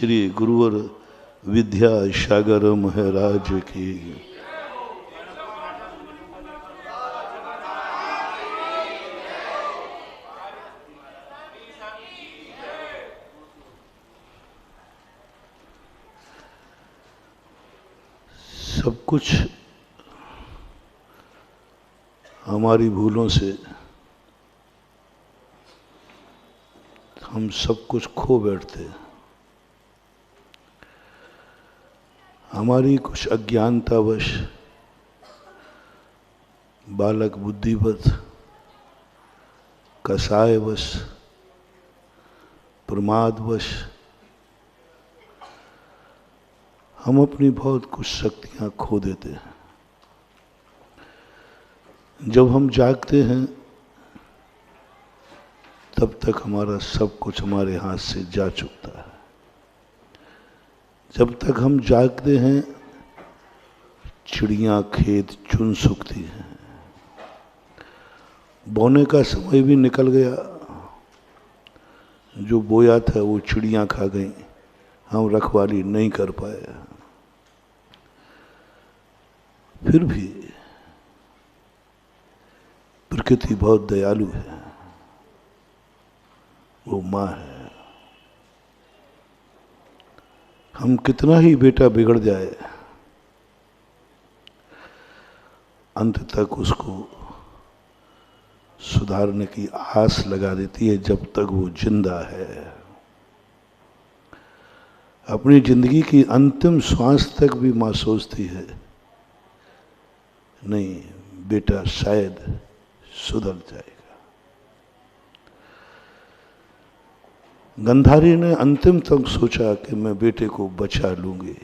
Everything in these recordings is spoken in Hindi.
श्री गुरुवर विद्या सागर महाराज की। सब कुछ हमारी भूलों से हम सब कुछ खो बैठते हैं। हमारी कुछ अज्ञानतावश, बालक बुद्धिवत, कसायवश, प्रमादवश हम अपनी बहुत कुछ शक्तियां खो देते हैं। जब हम जागते हैं तब तक हमारा सब कुछ हमारे हाथ से जा चुकता है। जब तक हम जागते हैं चिड़ियां खेत चुन सूखती हैं, बोने का समय भी निकल गया, जो बोया था वो चिड़ियां खा गई, हम रखवाली नहीं कर पाए। फिर भी प्रकृति बहुत दयालु है, वो माँ है। हम कितना ही बेटा बिगड़ जाए, अंत तक उसको सुधारने की आस लगा देती है जब तक वो जिंदा है। अपनी जिंदगी की अंतिम श्वास तक भी मां सोचती है, नहीं बेटा शायद सुधर जाएगा। गंधारी ने अंतिम तक सोचा कि मैं बेटे को बचा लूंगी।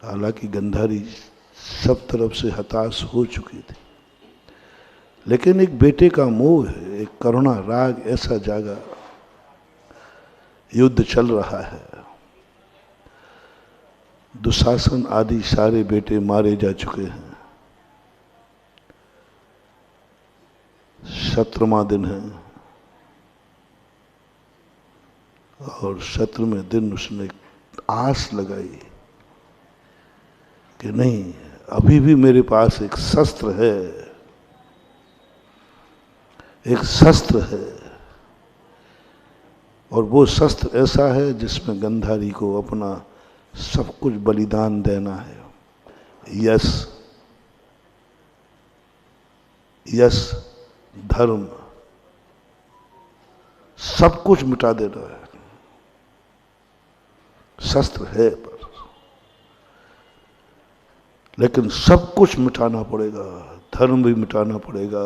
हालांकि गंधारी सब तरफ से हताश हो चुकी थी, लेकिन एक बेटे का मोह है, एक करुणा राग ऐसा जागा। युद्ध चल रहा है, दुशासन आदि सारे बेटे मारे जा चुके हैं। 17वां दिन है और 17वें दिन उसने आस लगाई कि नहीं, अभी भी मेरे पास एक शस्त्र है, एक शस्त्र है, और वो शस्त्र ऐसा है जिसमें गंधारी को अपना सब कुछ बलिदान देना है। यश, यश, धर्म, सब कुछ मिटा देना है। शस्त्र है पर, लेकिन सब कुछ मिटाना पड़ेगा। धर्म भी मिटाना पड़ेगा,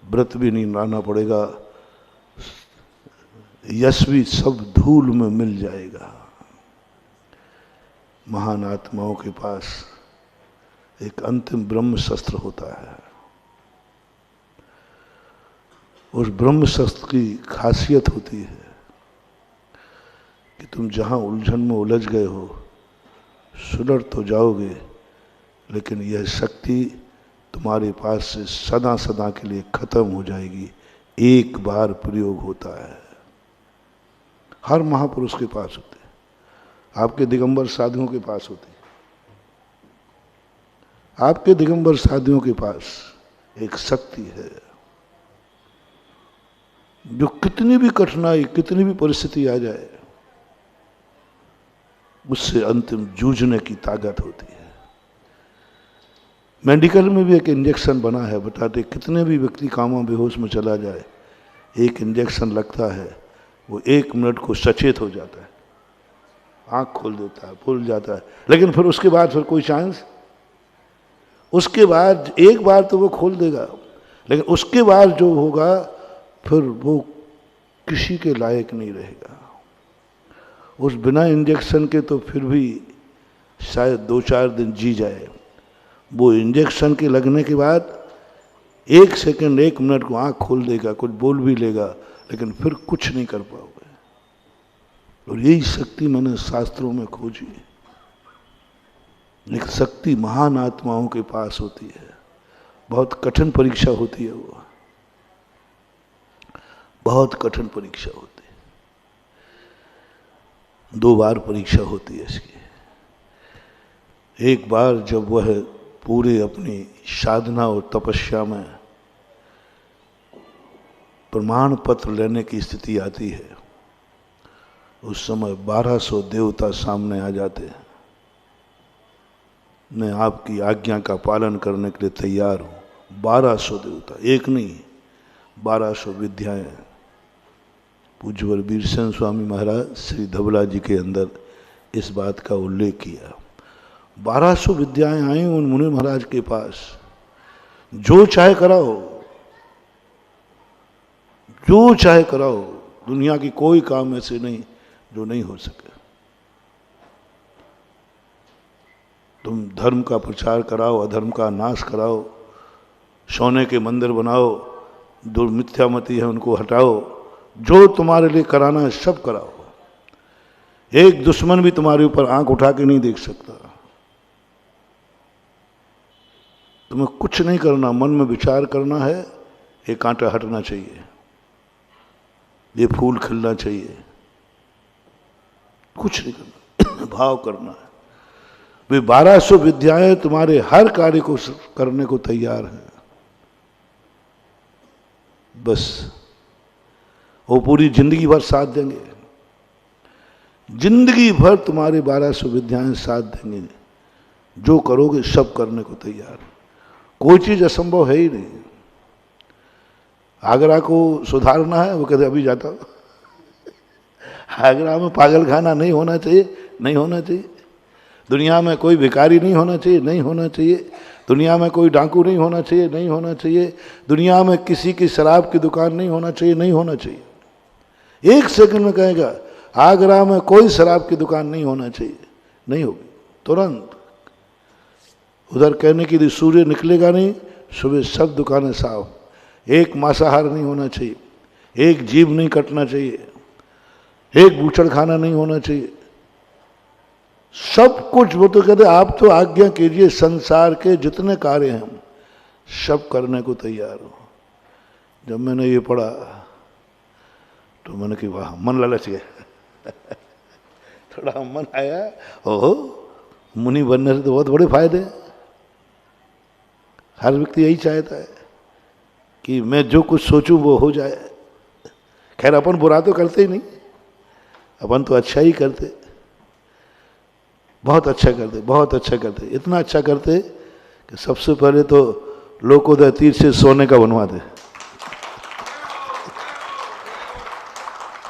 व्रत भी निभाना पड़ेगा, यश भी सब धूल में मिल जाएगा। महान आत्माओं के पास एक अंतिम ब्रह्म शस्त्र होता है। उस ब्रह्म शस्त्र की खासियत होती है कि तुम जहां उलझन में उलझ गए हो, सुलझ तो जाओगे, लेकिन यह शक्ति तुम्हारे पास से सदा सदा के लिए खत्म हो जाएगी। एक बार प्रयोग होता है, हर महापुरुष के पास होते हैं, आपके दिगंबर साधुओं के पास होते हैं। आपके दिगंबर साधुओं के पास एक शक्ति है जो कितनी भी कठिनाई, कितनी भी परिस्थिति आ जाए, उससे अंतिम जूझने की ताकत होती है। मेडिकल में भी एक इंजेक्शन बना है, बताते कितने भी व्यक्ति कामा बेहोश में चला जाए, एक इंजेक्शन लगता है, वो 1 मिनट को सचेत हो जाता है, आंख खोल देता है, भूल जाता है, लेकिन फिर उसके बाद फिर कोई चांस, उसके बाद एक बार तो वो खोल देगा, लेकिन उसके बाद जो होगा फिर वो किसी के लायक नहीं रहेगा। उस बिना इंजेक्शन के तो फिर भी शायद 2-4 दिन जी जाए, वो इंजेक्शन के लगने के बाद 1 सेकंड 1 मिनट को आंख खोल देगा, कुछ बोल भी लेगा, लेकिन फिर कुछ नहीं कर पाओगे। और यही शक्ति मैंने शास्त्रों में खोजी। एक शक्ति महान आत्माओं के पास होती है, बहुत कठिन परीक्षा होती है, वो बहुत कठिन परीक्षा होती है। 2 बार परीक्षा होती है इसकी। एक बार जब वह पूरे अपनी साधना और तपस्या में प्रमाण पत्र लेने की स्थिति आती है, उस समय 1200 देवता सामने आ जाते हैं। मैं आपकी आज्ञा का पालन करने के लिए तैयार हूं। 1200 देवता, एक नहीं, 1200 विद्याएं। पूज्यवर वीरसेन स्वामी महाराज श्री धवला जी के अंदर इस बात का उल्लेख किया। 1200 विद्याएं आई उन मुनि महाराज के पास। जो चाहे कराओ, जो चाहे कराओ, दुनिया की कोई काम ऐसे नहीं जो नहीं हो सके। तुम धर्म का प्रचार कराओ, अधर्म का नाश कराओ, सोने के मंदिर बनाओ, जो मिथ्यामती है उनको हटाओ, जो तुम्हारे लिए कराना है सब कराओ। एक दुश्मन भी तुम्हारे ऊपर आंख उठा के नहीं देख सकता। तुम्हें कुछ नहीं करना, मन में विचार करना है, ये कांटा हटना चाहिए, ये फूल खिलना चाहिए, कुछ नहीं करना, भाव करना है। वे 1200 विद्याएं तुम्हारे हर कार्य को करने को तैयार हैं। बस वो पूरी जिंदगी भर साथ देंगे, जिंदगी भर तुम्हारे 1200 विद्याएं साथ देंगे। जो करोगे सब करने को तैयार। कोई चीज असंभव है ही नहीं। आगरा को सुधारना है, वो कहते अभी जाता हूं। आगरा में पागल खाना नहीं होना चाहिए, नहीं होना चाहिए। दुनिया में कोई भिखारी नहीं होना चाहिए, नहीं होना चाहिए। दुनिया में कोई डाकू नहीं होना चाहिए, नहीं होना चाहिए। दुनिया में किसी की शराब की दुकान नहीं होना चाहिए, नहीं होना चाहिए। एक सेकंड में कहेगा आगरा में कोई शराब की दुकान नहीं होना चाहिए, नहीं होगी, तुरंत। उधर कहने के लिए सूर्य निकलेगा नहीं, सुबह सब दुकानें साफ। एक मांसाहार नहीं होना चाहिए, एक जीव नहीं कटना चाहिए, एक बूचड़ खाना नहीं होना चाहिए, सब कुछ। वो तो कहते आप तो आज्ञा कीजिए, संसार के जितने कार्य हैं सब करने को तैयार हो। जब मैंने ये पढ़ा तो मैंने कहा वाह, मन ललच गया। थोड़ा मन आया, ओहो मुनि बनने से तो बहुत बड़े फायदे हैं। हर व्यक्ति यही चाहता है कि मैं जो कुछ सोचूं वो हो जाए। खैर अपन बुरा तो करते ही नहीं, अपन तो अच्छा ही करते, बहुत अच्छा करते, बहुत अच्छा करते। इतना अच्छा करते कि सबसे पहले तो लोकोदय तीर्थ से सोने का बनवाते।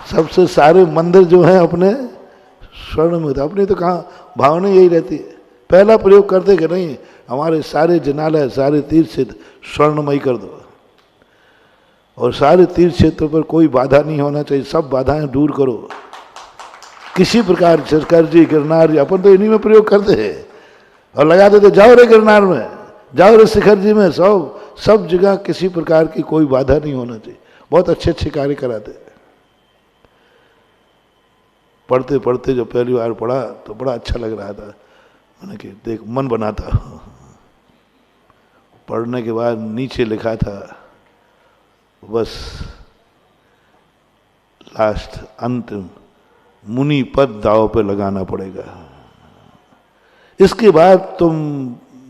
सबसे सारे मंदिर जो हैं अपने स्वर्ण में होते। अपनी तो कहाँ भावना यही रहती है। पहला प्रयोग करते कि नहीं, हमारे सारे जिनालय, सारे तीर्थ क्षेत्र स्वर्णमयी कर दो, और सारे तीर्थ क्षेत्र पर कोई बाधा नहीं होना चाहिए, सब बाधाएं दूर करो। किसी प्रकार शिखर जी, गिरनार जी, अपन तो इन्हीं में प्रयोग करते हैं और लगा देते, जाओ रे गिरनार में, जाओ रे शिखर जी में, सब जगह किसी प्रकार की कोई बाधा नहीं होना चाहिए। बहुत अच्छे अच्छे कार्य कराते। पढ़ते पढ़ते जब पहली बार पढ़ा तो बड़ा अच्छा लग रहा था। मैंने कि देख मन बनाता। पढ़ने के बाद नीचे लिखा था बस लास्ट अंतिम मुनि पद दाव पे लगाना पड़ेगा, इसके बाद तुम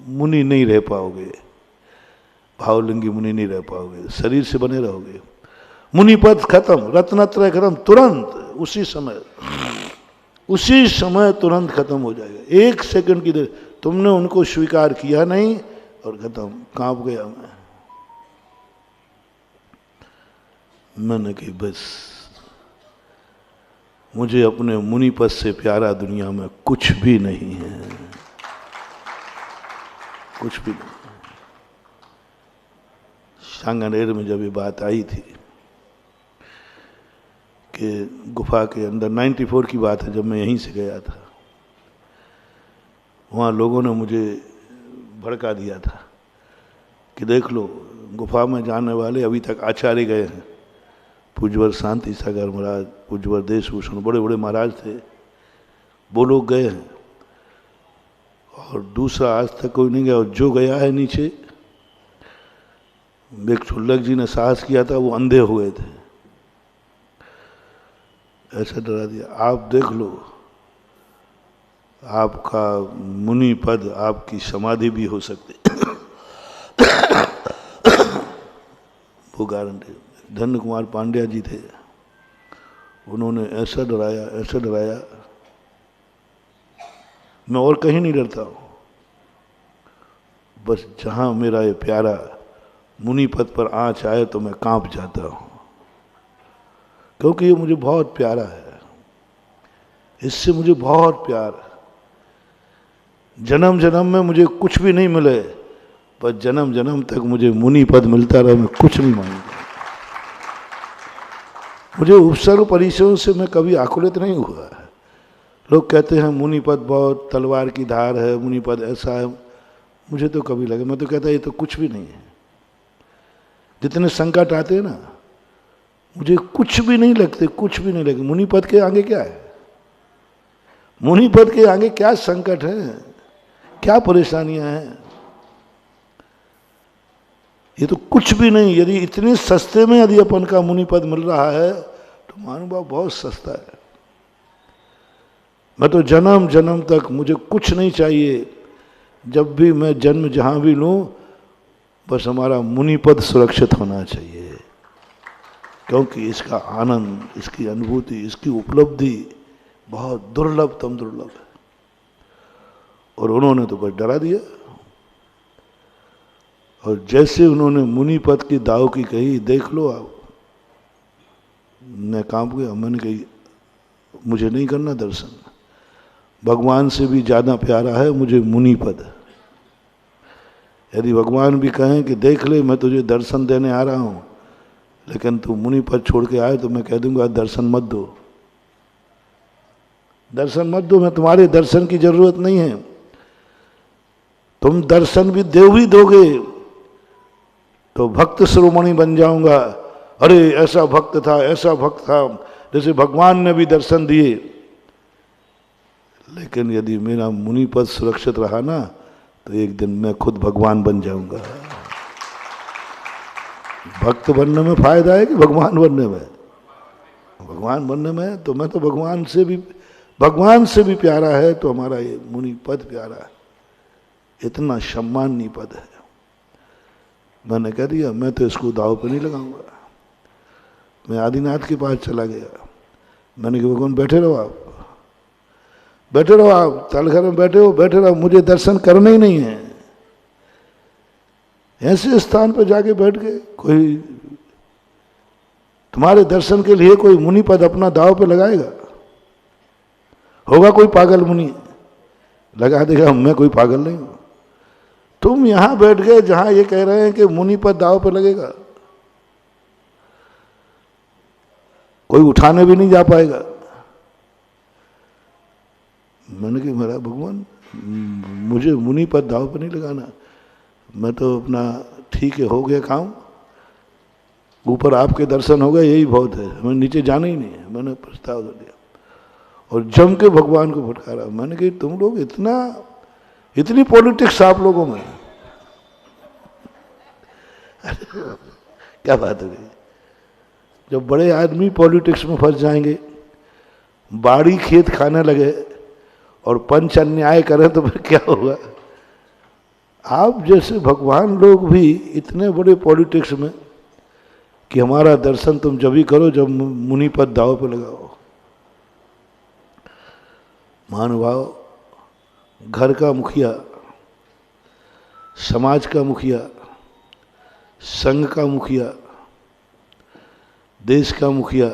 मुनि नहीं रह पाओगे, भावलिंगी मुनि नहीं रह पाओगे, शरीर से बने रहोगे। मुनि पद खत्म, रत्नत्रय खत्म, तुरंत उसी समय तुरंत खत्म हो जाएगा। एक सेकंड की देर तुमने उनको स्वीकार किया नहीं और खत्म, कांप गया मैंने कि बस मुझे अपने मुनि पद से प्यारा दुनिया में कुछ भी नहीं है, कुछ भी नहीं। सांगानेर में जब ये बात आई थी कि गुफा के अंदर, 94 की बात है, जब मैं यहीं से गया था, वहाँ लोगों ने मुझे भड़का दिया था कि देख लो गुफा में जाने वाले अभी तक आचार्य गए हैं, पूज्यवर शांति सागर महाराज, पूज्यवर देशभूषण, बड़े बड़े महाराज थे, वो लोग गए हैं, और दूसरा आज तक कोई नहीं गया। और जो गया है नीचे, एक छुल्लक जी ने साहस किया था, वो अंधे हो गए थे, ऐसा डरा दिया। आप देख लो आपका मुनि पद आपकी समाधि भी हो सकती। वो गारंटी। धन्य कुमार पांड्या जी थे, उन्होंने ऐसा डराया, मैं और कहीं नहीं डरता हूँ, बस जहाँ मेरा ये प्यारा मुनि पद पर आँच आए तो मैं कांप जाता हूँ, क्योंकि ये मुझे बहुत प्यारा है, इससे मुझे बहुत प्यार है। जन्म जन्म में मुझे कुछ भी नहीं मिले, पर जन्म जन्म तक मुझे मुनि पद मिलता रहे, मैं कुछ नहीं मांगूंगा। मुझे उपसर्ग परिचयों से मैं कभी आकुलित नहीं हुआ है। लोग कहते हैं मुनि पद बहुत तलवार की धार है, मुनि पद ऐसा है, मुझे तो कभी लगे, मैं तो कहता ये तो कुछ भी नहीं है। जितने संकट आते हैं ना, मुझे कुछ भी नहीं लगते, कुछ भी नहीं लगते। मुनि पद के आगे क्या है? मुनि पद के आगे क्या संकट है, क्या परेशानियां हैं? ये तो कुछ भी नहीं। यदि इतने सस्ते में यदि अपन का मुनि पद मिल रहा है तो महानुभाव बहुत सस्ता है। मैं तो जन्म जन्म तक मुझे कुछ नहीं चाहिए, जब भी मैं जन्म जहां भी लूं बस हमारा मुनि पद सुरक्षित होना चाहिए, क्योंकि इसका आनंद, इसकी अनुभूति, इसकी उपलब्धि बहुत दुर्लभतम दुर्लभ है। और उन्होंने तो बस डरा दिया। और जैसे उन्होंने मुनि पद की दाव की कही, देख लो आप, मैं कांप गया। मैंने कही मुझे नहीं करना दर्शन, भगवान से भी ज्यादा प्यारा है मुझे मुनि पद। यदि भगवान भी कहें कि देख ले मैं तुझे दर्शन देने आ रहा हूं, लेकिन तू मुनि पद छोड़ के आए, तो मैं कह दूंगा दर्शन मत दो, दर्शन मत दो, मैं तुम्हारे दर्शन की जरूरत नहीं है। तुम दर्शन भी ही दोगे तो भक्त शिरोमणि बन जाऊंगा। अरे ऐसा भक्त था, ऐसा भक्त था, जैसे भगवान ने भी दर्शन दिए। लेकिन यदि मेरा मुनि पद सुरक्षित रहा ना, तो एक दिन मैं खुद भगवान बन जाऊंगा। भक्त बनने में फायदा है कि भगवान बनने में? भगवान बनने में तो मैं तो भगवान से भी प्यारा है तो हमारा ये मुनि पद प्यारा है। इतना सम्माननीय पद है। मैंने कह दिया मैं तो इसको दाव पे नहीं लगाऊंगा। मैं आदिनाथ के पास चला गया। मैंने कहा भगवान बैठे रहो आप, बैठे रहो आप, तलघर में बैठे हो, बैठे रहो, मुझे दर्शन करना ही नहीं है। ऐसे स्थान पर जाके बैठ गए, कोई तुम्हारे दर्शन के लिए कोई मुनि पद अपना दाव पे लगाएगा? होगा कोई पागल मुनि लगा देगा, मैं कोई पागल नहीं हूं। तुम यहां बैठ गए जहां ये कह रहे हैं कि मुनि पद दाव पे लगेगा, कोई उठाने भी नहीं जा पाएगा। मैंने कहा मेरा भगवान, मुझे मुनि पद दाव पे नहीं लगाना, मैं तो अपना ठीक है, हो गया काम, ऊपर आपके दर्शन हो गए यही बहुत है, हमें नीचे जाना ही नहीं है। मैंने प्रस्ताव दे दिया और जम के भगवान को फटकारा। मैंने कहा तुम लोग इतनी पॉलिटिक्स आप लोगों में क्या बात हो गई? जब बड़े आदमी पॉलिटिक्स में फंस जाएंगे, बाड़ी खेत खाने लगे और पंच अन्याय करें तो फिर क्या होगा? आप जैसे भगवान लोग भी इतने बड़े पॉलिटिक्स में कि हमारा दर्शन तुम जब ही करो जब मुनि पद दाव पे लगाओ। महानुभाव, घर का मुखिया, समाज का मुखिया, संघ का मुखिया, देश का मुखिया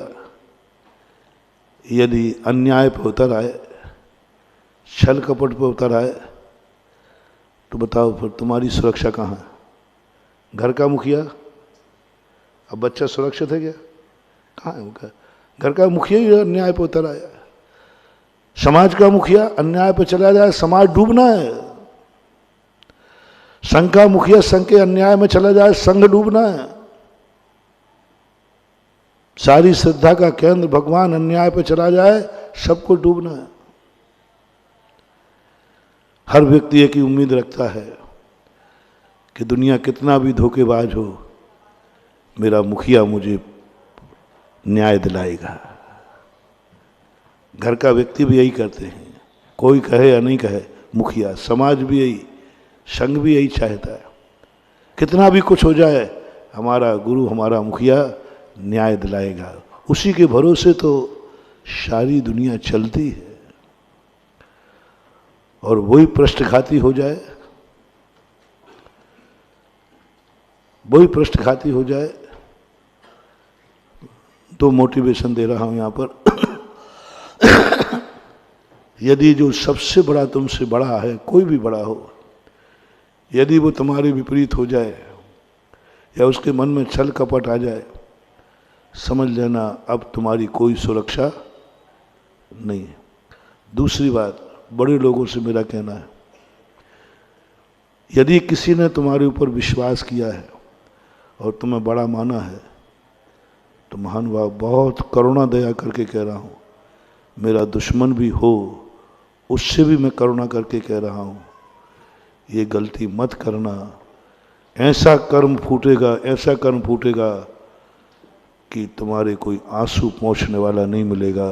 यदि अन्याय पर उतर आए, छल कपट पर उतर आए, तो बताओ फिर तुम्हारी सुरक्षा कहाँ है? घर का मुखिया, अब बच्चा सुरक्षित है क्या? कहाँ है उनका? घर का मुखिया ही अन्याय पर उतर आया। समाज का मुखिया अन्याय पर चला जाए, समाज डूबना है। संघ का मुखिया संघ के अन्याय में चला जाए, संघ डूबना है। सारी श्रद्धा का केंद्र भगवान अन्याय पर चला जाए, सबको डूबना है। हर व्यक्ति एक ही उम्मीद रखता है कि दुनिया कितना भी धोखेबाज हो, मेरा मुखिया मुझे न्याय दिलाएगा। घर का व्यक्ति भी यही करते हैं। कोई कहे या नहीं कहे, मुखिया, समाज भी यही, संघ भी यही चाहता है। कितना भी कुछ हो जाए, हमारा गुरु, हमारा मुखिया न्याय दिलाएगा। उसी के भरोसे तो सारी दुनिया चलती है। और वही पृष्ठघाती हो जाए, वही पृष्ठघाती हो जाए, तो मोटिवेशन दे रहा हूं यहां पर। यदि जो सबसे बड़ा तुमसे बड़ा है, कोई भी बड़ा हो, यदि वो तुम्हारे विपरीत हो जाए या उसके मन में छल कपट आ जाए, समझ लेना अब तुम्हारी कोई सुरक्षा नहीं है। दूसरी बात, बड़े लोगों से मेरा कहना है, यदि किसी ने तुम्हारे ऊपर विश्वास किया है और तुम्हें बड़ा माना है, तो महानुभाव, बहुत करुणा दया करके कह रहा हूं, मेरा दुश्मन भी हो उससे भी मैं करुणा करके कह रहा हूं, ये गलती मत करना। ऐसा कर्म फूटेगा, ऐसा कर्म फूटेगा कि तुम्हारे कोई आंसू पोंछने वाला नहीं मिलेगा,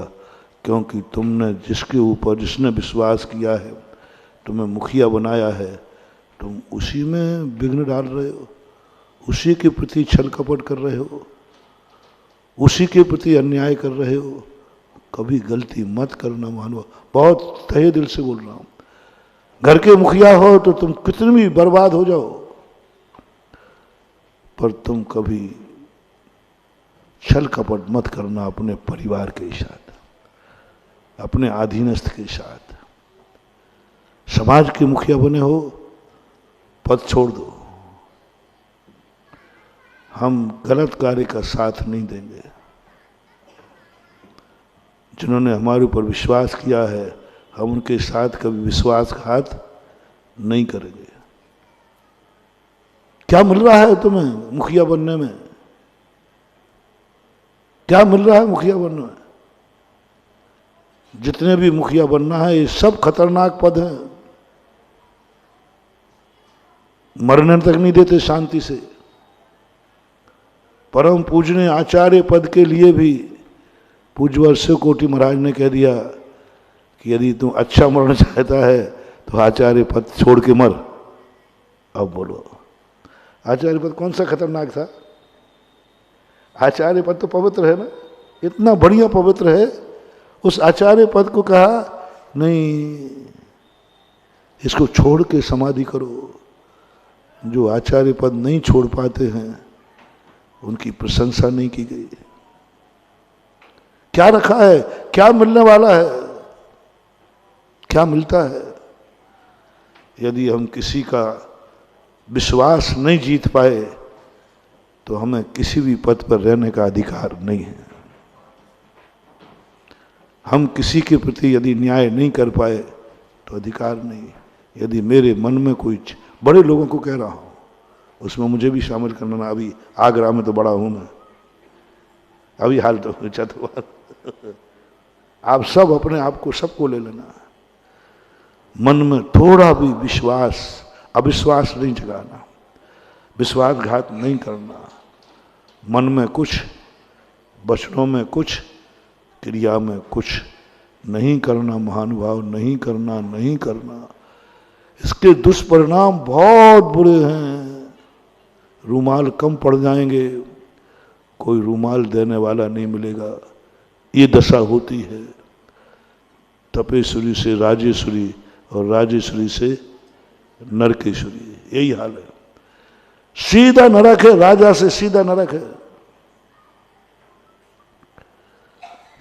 क्योंकि तुमने जिसके ऊपर, जिसने विश्वास किया है, तुम्हें मुखिया बनाया है, तुम उसी में विघ्न डाल रहे हो, उसी के प्रति छल कपट कर रहे हो, उसी के प्रति अन्याय कर रहे हो। कभी गलती मत करना मानो, बहुत तहे दिल से बोल रहा हूं। घर के मुखिया हो तो तुम कितने भी बर्बाद हो जाओ, पर तुम कभी छल कपट मत करना अपने परिवार के साथ, अपने अधीनस्थ के साथ। समाज के मुखिया बने हो, पद छोड़ दो। हम गलत कार्य का साथ नहीं देंगे। जिन्होंने हमारे ऊपर विश्वास किया है, हम उनके साथ कभी विश्वासघात नहीं करेंगे। क्या मिल रहा है तुम्हें मुखिया बनने में? क्या मिल रहा है मुखिया बनने में? जितने भी मुखिया बनना है, ये सब खतरनाक पद हैं, मरने तक नहीं देते शांति से। परम पूजनीय आचार्य पद के लिए भी पूज्यवर शिव कोटि महाराज ने कह दिया कि यदि तू अच्छा मरना चाहता है तो आचार्य पद छोड़ के मर। अब बोलो, आचार्य पद कौन सा खतरनाक था? आचार्य पद तो पवित्र है ना, इतना बढ़िया पवित्र है। उस आचार्य पद को कहा नहीं, इसको छोड़ के समाधि करो। जो आचार्य पद नहीं छोड़ पाते हैं, उनकी प्रशंसा नहीं की गई। क्या रखा है? क्या मिलने वाला है? क्या मिलता है? यदि हम किसी का विश्वास नहीं जीत पाए, तो हमें किसी भी पद पर रहने का अधिकार नहीं है। हम किसी के प्रति यदि न्याय नहीं कर पाए, तो अधिकार नहीं। यदि मेरे मन में कोई, बड़े लोगों को कह रहा हूं, उसमें मुझे भी शामिल करना ना। अभी आगरा में तो बड़ा हूं मैं, अभी हाल तो चतुर। आप सब अपने आप को, सबको ले लेना। मन में थोड़ा भी विश्वास, अविश्वास नहीं जगाना, विश्वासघात नहीं करना। मन में कुछ, वचनों में कुछ, क्रिया में कुछ नहीं करना महानुभाव, नहीं करना, नहीं करना। इसके दुष्परिणाम बहुत बुरे हैं। रूमाल कम पड़ जाएंगे, कोई रूमाल देने वाला नहीं मिलेगा, ये दशा होती है। तपेश्वरी से राजेश्वरी और राजेश्वरी से नरकेश्वरी, यही हाल है। सीधा नरक है, राजा से सीधा नरक है,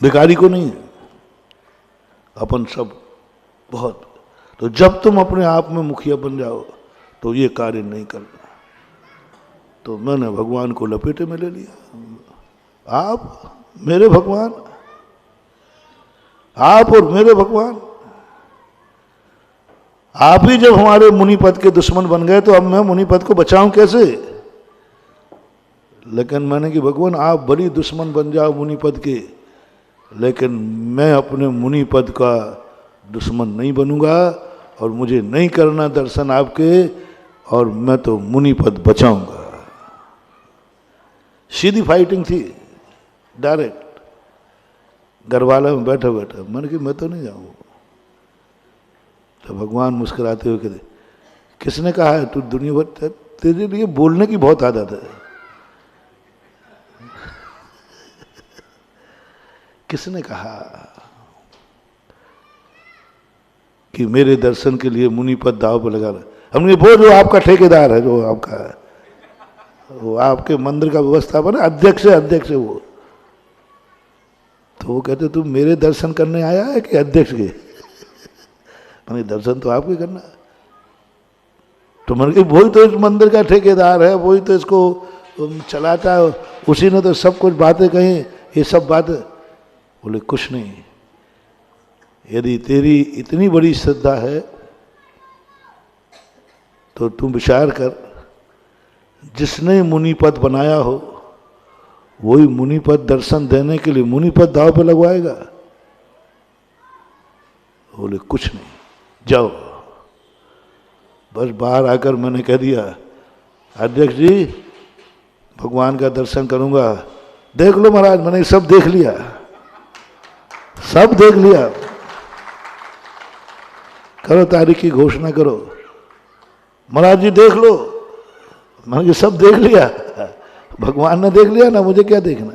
भिखारी को नहीं है। अपन सब बहुत, तो जब तुम अपने आप में मुखिया बन जाओ तो ये कार्य नहीं करना। तो मैंने भगवान को लपेटे में ले लिया। आप मेरे भगवान, आप और मेरे भगवान। आप ही जब हमारे मुनिपद के दुश्मन बन गए, तो अब मैं मुनिपद को बचाऊं कैसे? लेकिन मैंने कि भगवान आप बड़ी दुश्मन बन जाओ मुनिपद के, लेकिन मैं अपने मुनिपद का दुश्मन नहीं बनूंगा, और मुझे नहीं करना दर्शन आपके, और मैं तो मुनिपद बचाऊंगा। सीधी फाइटिंग थी, डायरेक्ट। घरवाला में बैठा बैठा मैंने कि मैं तो नहीं जाऊंगा, तो भगवान मुस्कुराते हुए कहते, किसने कहा है तू दुनिया भर, तेरे लिए बोलने की बहुत आदत है। किसने कहा कि मेरे दर्शन के लिए मुनिपद दाव पर लगा रहा? हमने वो जो आपका ठेकेदार है, जो आपका है, वो आपके मंदिर का व्यवस्थापन अध्यक्ष है, अध्यक्ष है वो। तो वो कहते तू मेरे दर्शन करने आया है कि अध्यक्ष के? मैंने दर्शन तो आपके करना है। तो मैंने कहा वही तो इस मंदिर का ठेकेदार है, वही तो इसको चलाता है, उसी ने तो सब कुछ बातें कही, ये सब बातें। बोले कुछ नहीं, यदि तेरी इतनी बड़ी श्रद्धा है तो तुम विचार कर, जिसने मुनिपद बनाया हो वही मुनिपद दर्शन देने के लिए मुनिपद दाव पे लगवाएगा? बोले कुछ नहीं, जाओ। बस बाहर आकर मैंने कह दिया, अध्यक्ष जी भगवान का दर्शन करूंगा। देख लो महाराज, मैंने सब देख लिया, सब देख लिया, करो तारीख की घोषणा करो। महाराज जी देख लो, मैंने सब देख लिया। भगवान ने देख लिया ना, मुझे क्या देखना?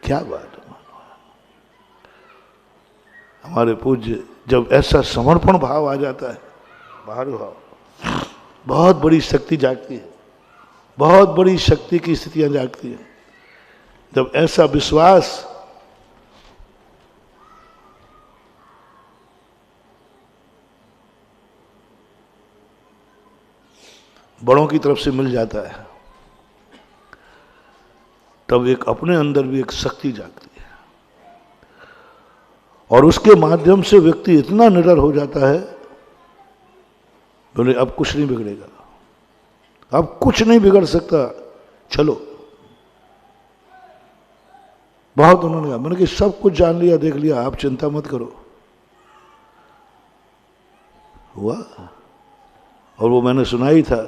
क्या बात है। हमारे पूज्य जब ऐसा समर्पण भाव आ जाता है, बाहरी भाव, बहुत बड़ी शक्ति जागती है, बहुत बड़ी शक्ति की स्थितियां जागती हैं। जब ऐसा विश्वास बड़ों की तरफ से मिल जाता है, तब एक अपने अंदर भी एक शक्ति जागती है, और उसके माध्यम से व्यक्ति इतना निडर हो जाता है, बोले अब कुछ नहीं बिगड़ेगा, अब कुछ नहीं बिगड़ सकता, चलो। बहुत उन्होंने कहा, मैंने कि सब कुछ जान लिया, देख लिया, आप चिंता मत करो। हुआ, और वो मैंने सुना ही था।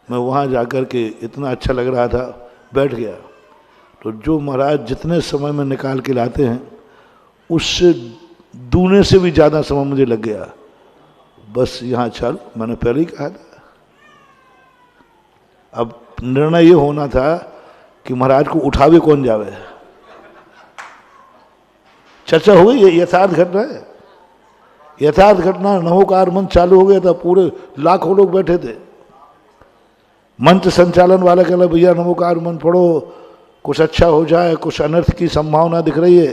मैं वहाँ जाकर के इतना अच्छा लग रहा था, बैठ गया। तो जो महाराज जितने समय में निकाल के लाते हैं, उससे दूने से भी ज़्यादा समय मुझे लग गया। बस यहाँ चल, मैंने पहले ही कहा था। अब निर्णय ये होना था कि महाराज को उठावे कौन जावे। चर्चा हो गई, ये यथार्थ घटना है, यथार्थ घटना। नमोकार मंच चालू हो गया था, पूरे लाखों लोग बैठे थे। मंच संचालन वाला कहला, भैया नमोकार मंच पढ़ो, कुछ अच्छा हो जाए, कुछ अनर्थ की संभावना दिख रही है,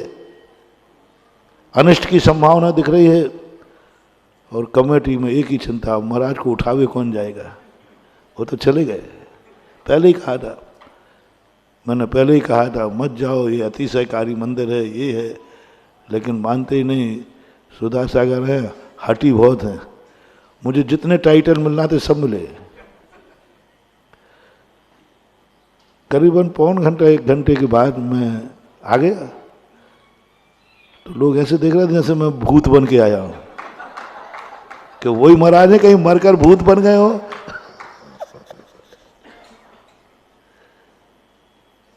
अनिष्ट की संभावना दिख रही है। और कमेटी में एक ही चिंता, महाराज को उठावे कौन जाएगा। वो तो चले गए, पहले ही कहा था, मैंने पहले ही कहा था मत जाओ, ये अतिशयकारी मंदिर है, ये है, लेकिन मानते ही नहीं। सुधा सागर है, हटी बहुत है। मुझे जितने टाइटल मिलना थे सब मिले। करीबन पौन घंटा, 1 घंटे के बाद मैं आ गया, तो लोग ऐसे देख रहे थे जैसे मैं भूत बन के आया हूं, कि वही महाराज है, कहीं मरकर भूत बन गए हो।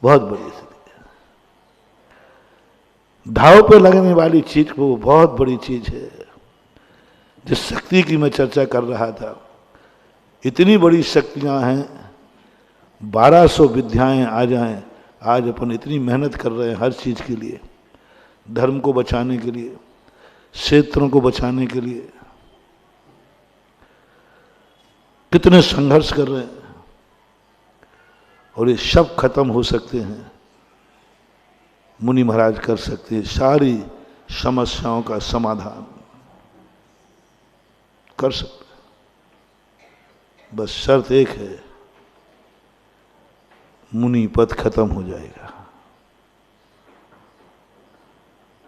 बहुत बड़ी स्थिति। धाव पे लगने वाली चीज को बहुत बड़ी चीज है। जिस शक्ति की मैं चर्चा कर रहा था, इतनी बड़ी शक्तियां हैं, 1200 विद्याएं आ जाएं। आज अपन इतनी मेहनत कर रहे हैं हर चीज के लिए, धर्म को बचाने के लिए, क्षेत्रों को बचाने के लिए, कितने संघर्ष कर रहे हैं, और ये सब खत्म हो सकते हैं। मुनि महाराज कर सकते हैं सारी समस्याओं का समाधान कर सकते हैं। बस शर्त एक है, मुनि पद खत्म हो जाएगा।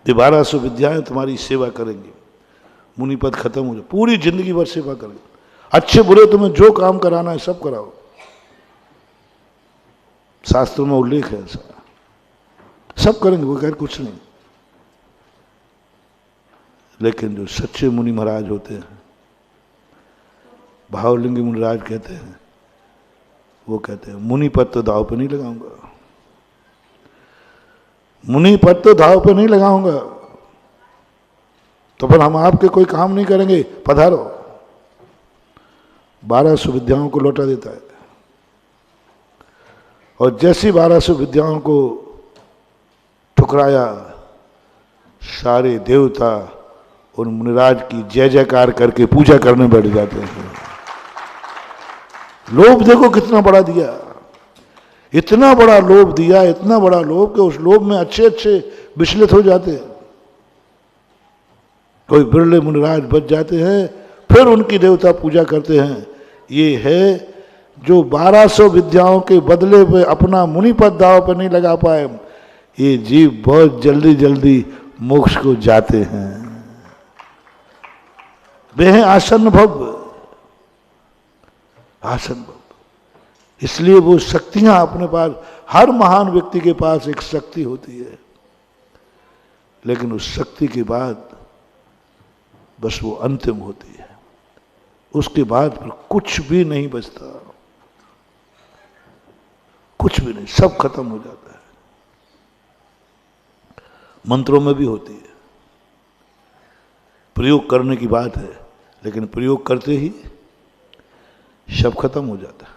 ये 1200 विद्याएं तुम्हारी सेवा करेंगी, मुनि पद खत्म हो जाए, पूरी जिंदगी भर सेवा करेंगे। अच्छे बुरे तुम्हें जो काम कराना है सब कराओ, शास्त्रों में उल्लेख है ऐसा, सब करेंगे, वो खैर कुछ नहीं। लेकिन जो सच्चे मुनि महाराज होते हैं, भावलिंगी मुनिराज कहते हैं, वो कहते हैं मुनि पद तो दाव पे नहीं लगाऊंगा, मुनि पद तो दाव पे नहीं लगाऊंगा। तो फिर हम आपके कोई काम नहीं करेंगे, पधारो। 1200 विद्याओं को लौटा देता है। और जैसी 1200 विद्याओं को ठुकराया, सारे देवता उन मुनिराज की जय जयकार करके पूजा करने बैठ जाते हैं। लोभ देखो कितना बड़ा दिया, इतना बड़ा लोभ दिया, इतना बड़ा लोभ कि उस लोभ में अच्छे अच्छे विचलित हो जाते हैं। कोई बिरले मुनिराज बच जाते हैं, फिर उनकी देवता पूजा करते हैं। ये है जो 1200 विद्याओं के बदले पे अपना मुनिपद दाव पर नहीं लगा पाए, ये जीव बहुत जल्दी जल्दी मोक्ष को जाते हैं। वे हैं आसन्न भव, आसन्न भव। इसलिए वो शक्तियां अपने पास, हर महान व्यक्ति के पास एक शक्ति होती है, लेकिन उस शक्ति के बाद बस वो अंतिम होती है। उसके बाद फिर कुछ भी नहीं बचता, कुछ भी नहीं, सब खत्म हो जाता है। मंत्रों में भी होती है, प्रयोग करने की बात है, लेकिन प्रयोग करते ही सब खत्म हो जाता है।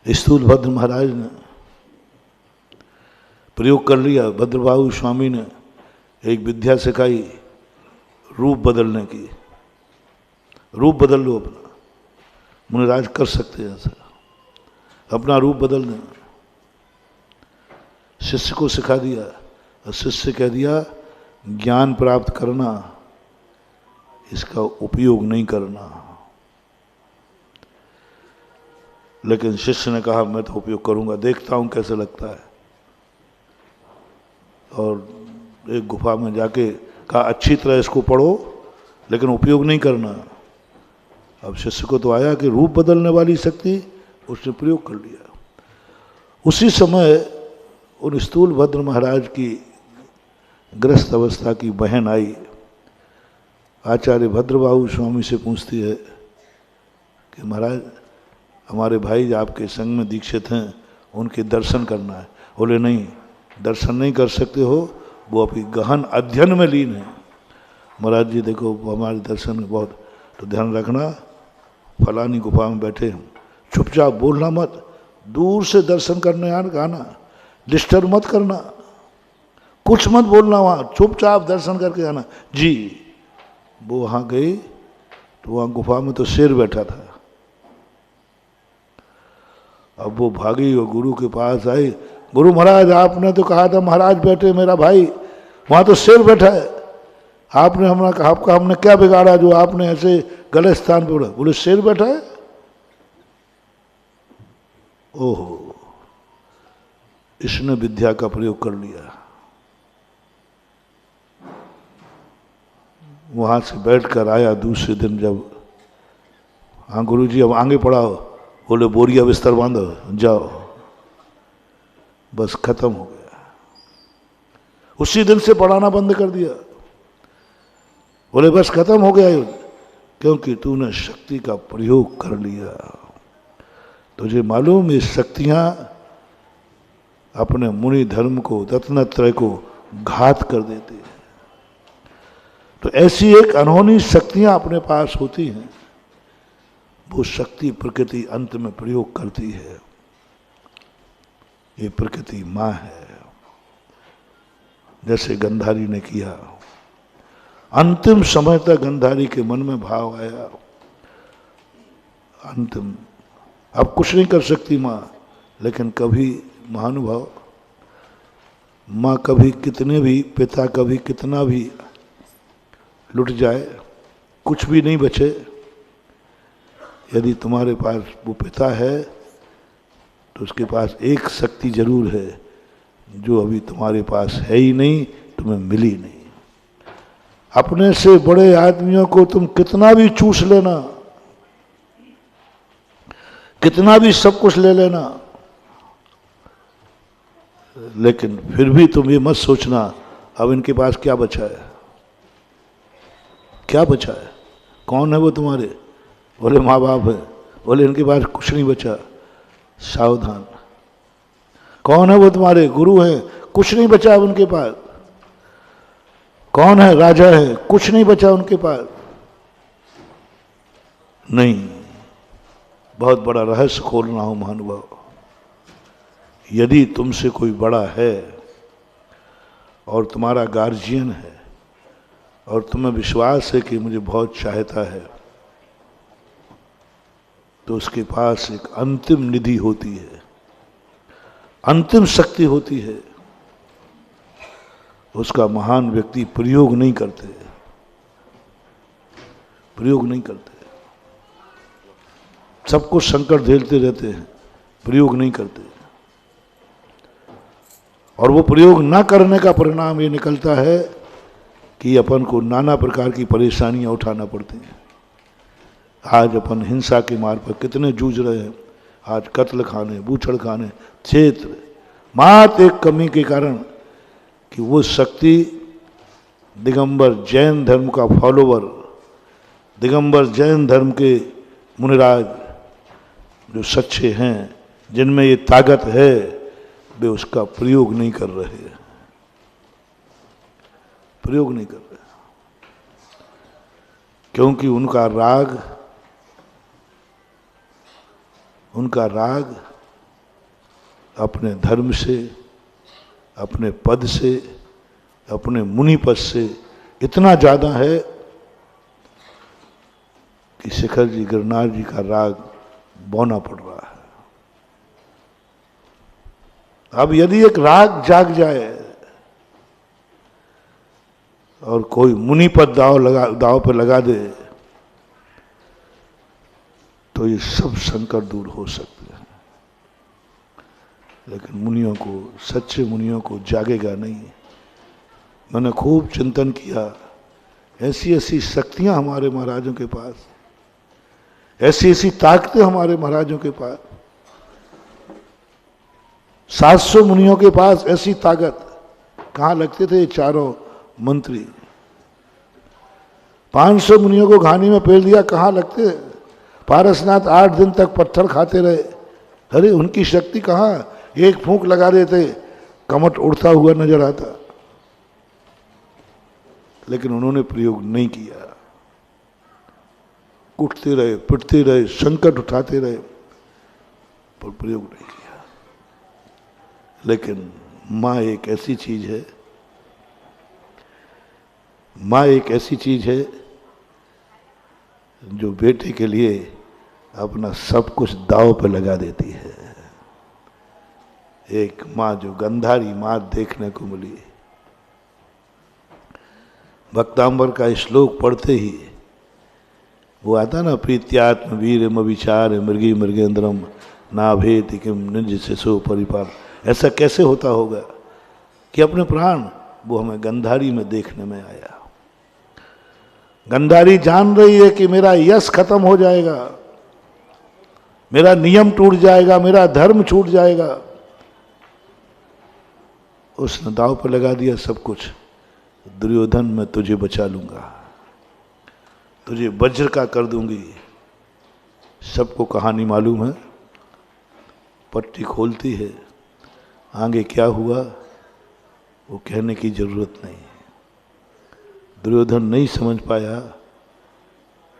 स्थूलभद्र महाराज ने प्रयोग कर लिया, भद्रबाहु स्वामी ने एक विद्या सिखाई रूप बदलने की। रूप बदल लो अपना, मुनिराज कर सकते हैं ऐसा, अपना रूप बदल दें। शिष्य को सिखा दिया और शिष्य कह दिया ज्ञान प्राप्त करना, इसका उपयोग नहीं करना। लेकिन शिष्य ने कहा मैं तो उपयोग करूंगा, देखता हूं कैसे लगता है। और एक गुफा में जाके कहा अच्छी तरह इसको पढ़ो, लेकिन उपयोग नहीं करना। अब शिष्य को तो आया कि रूप बदलने वाली शक्ति, उसने प्रयोग कर लिया। उसी समय उन स्थूलभद्र महाराज की ग्रस्त अवस्था की बहन आई, आचार्य भद्रबाहु स्वामी से पूछती है कि महाराज हमारे भाई आपके संग में दीक्षित हैं, उनके दर्शन करना है। बोले नहीं, दर्शन नहीं कर सकते हो, वो अभी गहन अध्ययन में लीन है। महाराज जी देखो हमारे दर्शन में बहुत, तो ध्यान रखना फलानी गुफा में बैठे हम, चुपचाप बोलना मत, दूर से दर्शन करने आना, डिस्टर्ब मत करना, कुछ मत बोलना, वहाँ चुपचाप दर्शन करके आना। जी वो वहाँ गई तो वहाँ गुफा में तो शेर बैठा था। अब वो भागी और गुरु के पास आई, गुरु महाराज आपने तो कहा था महाराज बैठे मेरा भाई, वहाँ तो शेर बैठा है, आपने आपका हमने क्या बिगाड़ा जो आपने ऐसे गलत स्थान पे उड़ा। बोले शेर बैठा है। ओहो, इसने विद्या का प्रयोग कर लिया। वहां से बैठकर आया दूसरे दिन, जब हाँ गुरु जी अब आगे पढ़ाओ। बोले बोरिया बिस्तर बांधो जाओ, बस खत्म हो गया। उसी दिन से पढ़ाना बंद कर दिया। बोले बस खत्म हो गया युद्ध, क्योंकि तूने शक्ति का प्रयोग कर लिया। तुझे मालूम ये शक्तियां अपने मुनि धर्म को, रत्नत्रय को घात कर देती है। तो ऐसी एक अनहोनी शक्तियां अपने पास होती हैं, वो शक्ति प्रकृति अंत में प्रयोग करती है। ये प्रकृति माँ है। जैसे गंधारी ने किया, अंतिम समय तक गंधारी के मन में भाव आया, अंतिम अब कुछ नहीं कर सकती माँ, लेकिन कभी महानुभाव माँ कभी कितने भी, पिता कभी कितना भी लुट जाए, कुछ भी नहीं बचे, यदि तुम्हारे पास वो पिता है तो उसके पास एक शक्ति जरूर है जो अभी तुम्हारे पास है ही नहीं, तुम्हें मिली नहीं। अपने से बड़े आदमियों को तुम कितना भी चूस लेना, कितना भी सब कुछ ले लेना, लेकिन फिर भी तुम ये मत सोचना अब इनके पास क्या बचा है, क्या बचा है, कौन है वो तुम्हारे। बोले माँ बाप है। बोले इनके पास कुछ नहीं बचा, सावधान। कौन है वो तुम्हारे, गुरु हैं, कुछ नहीं बचा अब उनके पास। कौन है? राजा है, कुछ नहीं बचा उनके पास। नहीं, बहुत बड़ा रहस्य खोलना हो महानुभाव। यदि तुमसे कोई बड़ा है और तुम्हारा गार्जियन है और तुम्हें विश्वास है कि मुझे बहुत चाहता है, तो उसके पास एक अंतिम निधि होती है, अंतिम शक्ति होती है। उसका महान व्यक्ति प्रयोग नहीं करते, प्रयोग नहीं करते, सबको संकट झेलते रहते हैं, प्रयोग नहीं करते। और वो प्रयोग न करने का परिणाम ये निकलता है कि अपन को नाना प्रकार की परेशानियां उठाना पड़ती हैं। आज अपन हिंसा के मार्ग पर कितने जूझ रहे हैं। आज कत्ल खाने, बूछड़ खाने, क्षेत्र, मात्र एक कमी के कारण कि वो शक्ति दिगंबर जैन धर्म का फॉलोवर, दिगंबर जैन धर्म के मुनिराज जो सच्चे हैं, जिनमें ये ताकत है, वे उसका प्रयोग नहीं कर रहे हैं, प्रयोग नहीं कर रहे, क्योंकि उनका राग अपने धर्म से, अपने पद से, अपने मुनि पद से इतना ज्यादा है कि शिखर जी, गिरनार जी का राग बौना पड़ रहा है। अब यदि एक राग जाग जाए और कोई मुनि पद दाव पर लगा दे, तो ये सब संकट दूर हो सकते हैं। लेकिन मुनियों को, सच्चे मुनियों को जागेगा नहीं। मैंने खूब चिंतन किया, ऐसी ऐसी शक्तियां हमारे महाराजों के पास, ऐसी ऐसी ताकतें हमारे महाराजों के पास, 700 मुनियों के पास ऐसी ताकत कहां लगते थे? चारों मंत्री। 500 मुनियों को घानी में पेल दिया, कहां लगते? पारसनाथ 8 दिन तक पत्थर खाते रहे। अरे उनकी शक्ति कहां? एक फूंक लगा देते, कमट उड़ता हुआ नजर आता। लेकिन उन्होंने प्रयोग नहीं किया, उठते रहे, पिटते रहे, संकट उठाते रहे, पर प्रयोग नहीं किया। लेकिन मां एक ऐसी चीज है, मां एक ऐसी चीज है जो बेटे के लिए अपना सब कुछ दांव पर लगा देती है। एक मां जो गंधारी मां देखने को मिली, भक्तांबर का श्लोक पढ़ते ही वो आता ना, प्रीत्यात्म वीरम विचार मृगी मृगेंद्रम नाभेति किम निज शिशु परिपाल। ऐसा कैसे होता होगा कि अपने प्राण वो हमें गंधारी में देखने में आया। गंधारी जान रही है कि मेरा यश खत्म हो जाएगा, मेरा नियम टूट जाएगा, मेरा धर्म छूट जाएगा। उसने दांव पर लगा दिया सब कुछ। दुर्योधन, मैं तुझे बचा लूंगा, तुझे वज्र का कर दूंगी। सबको कहानी मालूम है। पट्टी खोलती है, आगे क्या हुआ वो कहने की जरूरत नहीं। दुर्योधन नहीं समझ पाया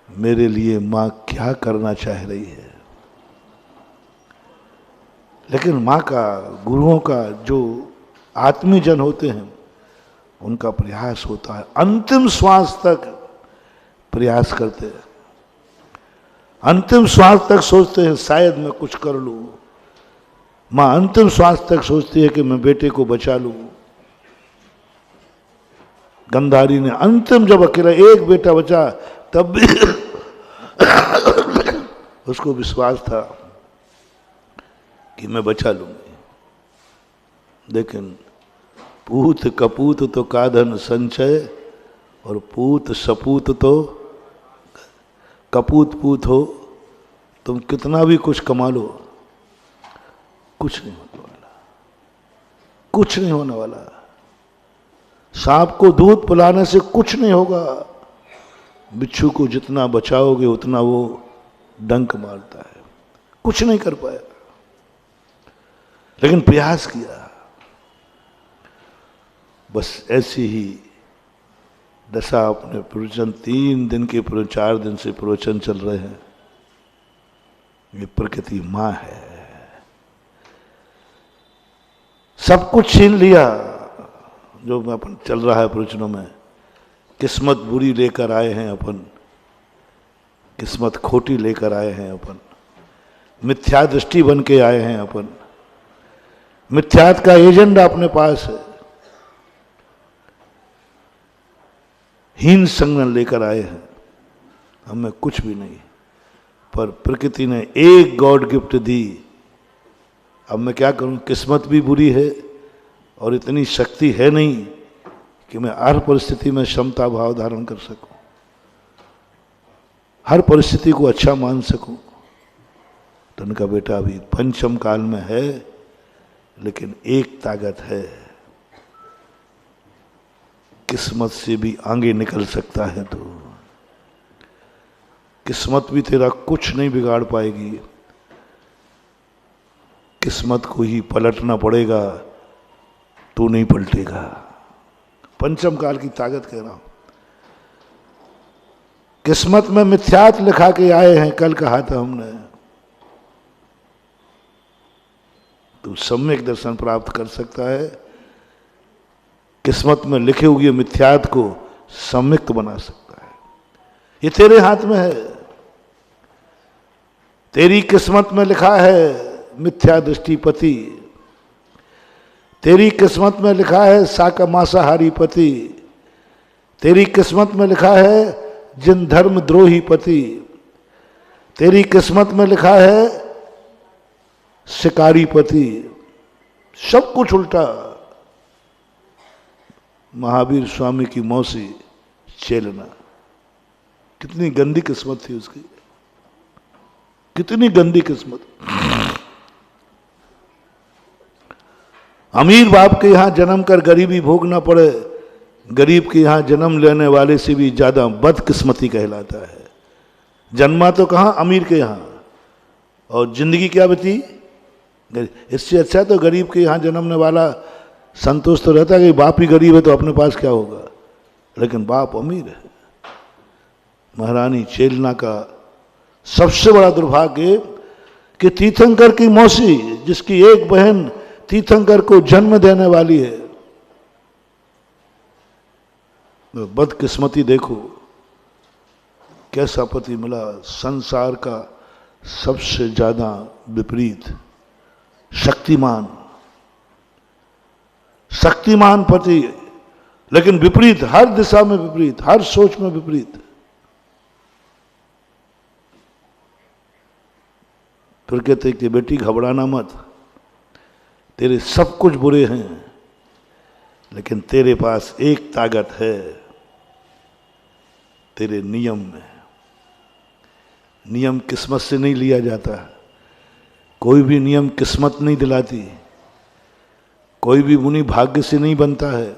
मेरे लिए मां क्या करना चाह रही है। लेकिन मां का, गुरुओं का जो आत्मीय जन होते हैं, उनका प्रयास होता है, अंतिम श्वास तक प्रयास करते हैं, अंतिम श्वास तक सोचते हैं शायद मैं कुछ कर लूं। मां अंतिम श्वास तक सोचती है कि मैं बेटे को बचा लूं। गंधारी ने अंतिम जब अकेला एक बेटा बचा, तब भी उसको विश्वास था कि मैं बचा लूंगी। लेकिन पूत कपूत तो काधन संचय, और पूत सपूत तो कपूत पूत हो। तुम कितना भी कुछ कमा लो, कुछ नहीं होने वाला, कुछ नहीं होने वाला। सांप को दूध पिलाने से कुछ नहीं होगा। बिच्छू को जितना बचाओगे उतना वो डंक मारता है। कुछ नहीं कर पाया, लेकिन प्रयास किया। बस ऐसी ही दशा अपने प्रवचन 3 दिन के 4 दिन से प्रवचन चल रहे हैं। ये प्रकृति माँ है, सब कुछ छीन लिया जो अपन चल रहा है प्रवचनों में। किस्मत बुरी लेकर आए हैं अपन, किस्मत खोटी लेकर आए हैं अपन, मिथ्या दृष्टि बन के आए हैं अपन, मिथ्यात का एजेंडा अपने पास है, हीन संज्ञान लेकर आए हैं, हमें कुछ भी नहीं। पर प्रकृति ने एक गॉड गिफ्ट दी, अब मैं क्या करूं? किस्मत भी बुरी है और इतनी शक्ति है नहीं कि मैं हर परिस्थिति में क्षमता भाव धारण कर सकूं, हर परिस्थिति को अच्छा मान सकूं। तो उनका बेटा अभी पंचम काल में है, लेकिन एक ताकत है, किस्मत से भी आगे निकल सकता है। तो किस्मत भी तेरा कुछ नहीं बिगाड़ पाएगी, किस्मत को ही पलटना पड़ेगा, तू नहीं पलटेगा। पंचम काल की ताकत कह रहा हूं। किस्मत में मिथ्यात लिखा के आए हैं, कल कहा था हमने, तू सम्यक दर्शन प्राप्त कर सकता है। किस्मत में लिखे हुए मिथ्यात को सम्यक बना सकता है, ये तेरे हाथ में है। तेरी किस्मत में लिखा है मिथ्या दृष्टिपति, तेरी किस्मत में लिखा है साका मांसाहारी पति, तेरी किस्मत में लिखा है जिन धर्म द्रोही पति, तेरी किस्मत में लिखा है शिकारी पति। सब कुछ उल्टा। महावीर स्वामी की मौसी चेलना, कितनी गंदी किस्मत थी उसकी, कितनी गंदी किस्मत। अमीर बाप के यहां जन्म कर गरीबी भोगना पड़े, गरीब के यहां जन्म लेने वाले से भी ज्यादा बदकिस्मती कहलाता है। जन्मा तो कहां, अमीर के यहां, और जिंदगी क्या बची। इससे अच्छा तो गरीब के यहां जन्मने वाला संतोष तो रहता है कि बाप ही गरीब है तो अपने पास क्या होगा, लेकिन बाप अमीर है। महारानी चेलना का सबसे बड़ा दुर्भाग्य कि तीर्थंकर की मौसी, जिसकी एक बहन तीर्थंकर को जन्म देने वाली है, बदकिस्मती देखो कैसा पति मिला। संसार का सबसे ज्यादा विपरीत, शक्तिमान, शक्तिमान पति, लेकिन विपरीत, हर दिशा में विपरीत, हर सोच में विपरीत। फिर कहते कि बेटी घबराना मत, तेरे सब कुछ बुरे हैं, लेकिन तेरे पास एक ताकत है, तेरे नियम में। नियम किस्मत से नहीं लिया जाता, कोई भी नियम किस्मत नहीं दिलाती, कोई भी मुनि भाग्य से नहीं बनता है।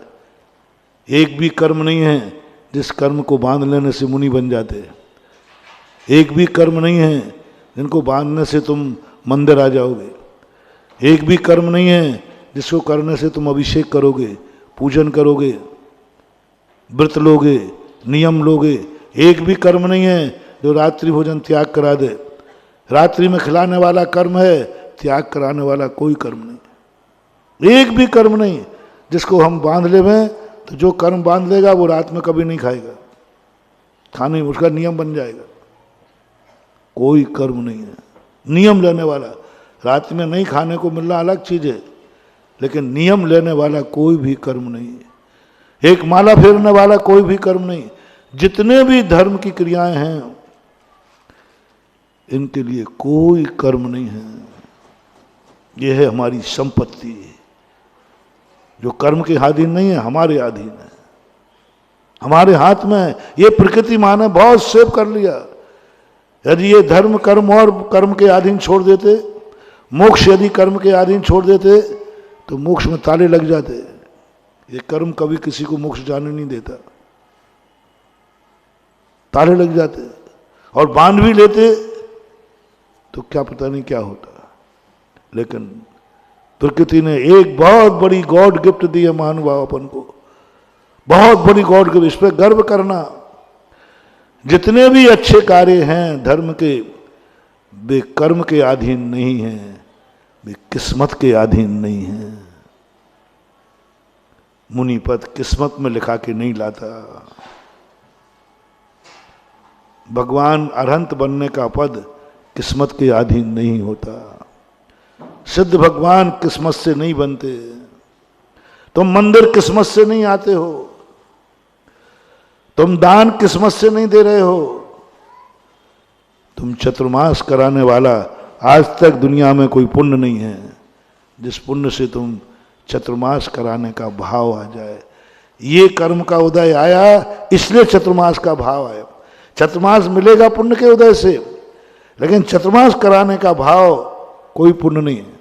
एक भी कर्म नहीं है जिस कर्म को बांध लेने से मुनि बन जाते, एक भी कर्म नहीं है जिनको बांधने से तुम मंदिर आ जाओगे, एक भी कर्म नहीं है जिसको करने से तुम अभिषेक करोगे, पूजन करोगे, व्रत लोगे, नियम लोगे। एक भी कर्म नहीं है जो रात्रि भोजन त्याग करा दे। रात्रि में खिलाने वाला कर्म है, त्याग कराने वाला कोई कर्म नहीं। एक भी कर्म नहीं जिसको हम बांध लेवें, तो जो कर्म बांध लेगा वो रात में कभी नहीं खाएगा, खाने उसका नियम बन जाएगा। कोई कर्म नहीं है नियम लेने वाला। रात में नहीं खाने को मिलना अलग चीज है, लेकिन नियम लेने वाला कोई भी कर्म नहीं है। एक माला फेरने वाला कोई भी कर्म नहीं। जितने भी धर्म की क्रियाएं हैं, इनके लिए कोई कर्म नहीं है। यह है हमारी संपत्ति, जो कर्म के अधीन नहीं है, हमारे अधीन है, हमारे हाथ में है। ये प्रकृति माँ ने बहुत सेव कर लिया। यदि ये धर्म कर्म और कर्म के अधीन छोड़ देते, मोक्ष यदि कर्म के अधीन छोड़ देते, तो मोक्ष में ताले लग जाते। ये कर्म कभी किसी को मोक्ष जाने नहीं देता, ताले लग जाते। और बांध भी लेते तो क्या पता नहीं क्या होता। लेकिन प्रकृति ने एक बहुत बड़ी गॉड गिफ्ट दी है महानुभाव अपन को। बहुत बड़ी गॉड गिफ्ट, इस पर गर्व करना। जितने भी अच्छे कार्य हैं धर्म के, वे कर्म के अधीन नहीं हैं, वे किस्मत के अधीन नहीं हैं। मुनिपद किस्मत में लिखा के नहीं लाता। भगवान अरहंत बनने का पद किस्मत के अधीन नहीं होता। सिद्ध भगवान किस्मत से नहीं बनते। तुम मंदिर किस्मत से नहीं आते हो, तुम दान किस्मत से नहीं दे रहे हो। तुम चतुर्मास कराने वाला, आज तक दुनिया में कोई पुण्य नहीं है जिस पुण्य से तुम चतुर्मास कराने का भाव आ जाए। ये कर्म का उदय आया इसलिए चतुर्मास का भाव आया। चतुर्मास मिलेगा पुण्य के उदय से, लेकिन चतुर्मास कराने का भाव कोई पुण्य नहीं है,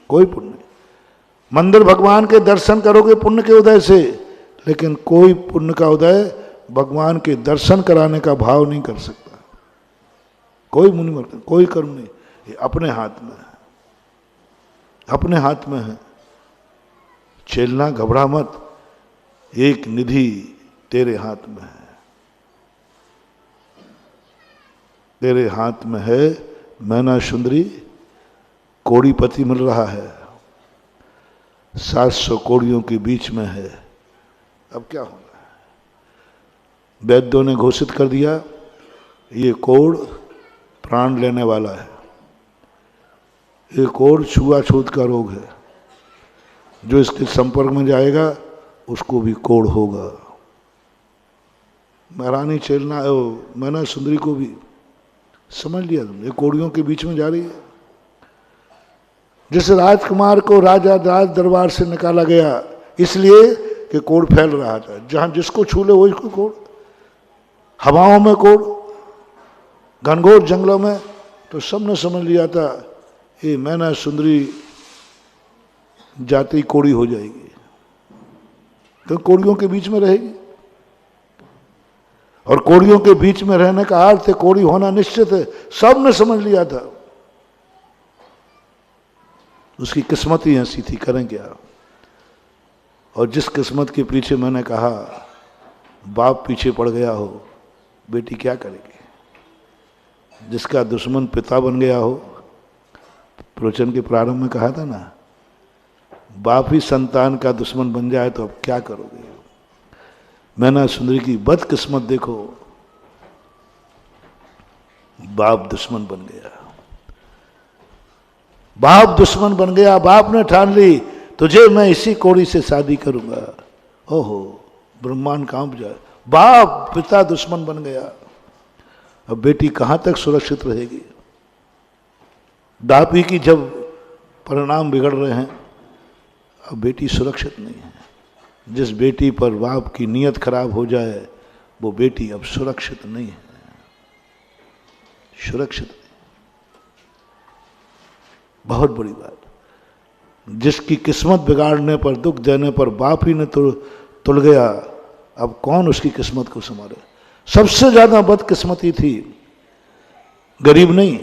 कोई पुण्य नहीं। मंदिर भगवान के दर्शन करोगे पुण्य के उदय से, लेकिन कोई पुण्य का उदय भगवान के दर्शन कराने का भाव नहीं कर सकता। कोई मुनि मत, कोई कर्म नहीं, ये अपने हाथ में है, अपने हाथ में है। चेलना, घबरा मत, एक निधि तेरे हाथ में है, तेरे हाथ में है। मैना सुंदरी, कोड़ीपति मिल रहा है, 700 कोड़ियों के बीच में है। अब क्या होगा? वैद्यों ने घोषित कर दिया ये कोड़ प्राण लेने वाला है, ये कोड़ छुआछूत का रोग है, जो इसके संपर्क में जाएगा उसको भी कोड़ होगा। महारानी चेलना, मैना सुंदरी को भी समझ लिया तुमने, ये कोड़ियों के बीच में जा रही है। जिस राजकुमार को राजा राज दरबार से निकाला गया इसलिए कि कोड़ फैल रहा था, जहां जिसको छू ले वही को कोड़, हवाओं में कोड़, घनघोर जंगलों में, तो सबने समझ लिया था ये मैना सुंदरी जाती कोड़ी हो जाएगी, तो कोड़ियों के बीच में रहेगी। और कोड़ियों के बीच में रहने का अर्थ है कोड़ी होना निश्चित है, सबने समझ लिया था। उसकी किस्मत ही ऐसी थी, करें क्या। और जिस किस्मत के पीछे मैंने कहा बाप पीछे पड़ गया हो, बेटी क्या करेगी। जिसका दुश्मन पिता बन गया हो, प्रवचन के प्रारंभ में कहा था ना, बाप ही संतान का दुश्मन बन जाए तो अब क्या करोगे। मैना सुंदरी की बदकिस्मत देखो, बाप दुश्मन बन गया, बाप दुश्मन बन गया। बाप ने ठान ली तुझे मैं इसी कोड़ी से शादी करूंगा। ओहो, ब्रह्मांड कांप जाए, बाप पिता दुश्मन बन गया। अब बेटी कहां तक सुरक्षित रहेगी। दापी की जब परिणाम बिगड़ रहे हैं, अब बेटी सुरक्षित नहीं है। जिस बेटी पर बाप की नीयत खराब हो जाए वो बेटी अब सुरक्षित नहीं है, सुरक्षित नहीं। बहुत बड़ी बात। जिसकी किस्मत बिगाड़ने पर, दुख देने पर बाप ही ने तुल गया, अब कौन उसकी किस्मत को संभाले। सबसे ज्यादा बदकिस्मती थी, गरीब नहीं,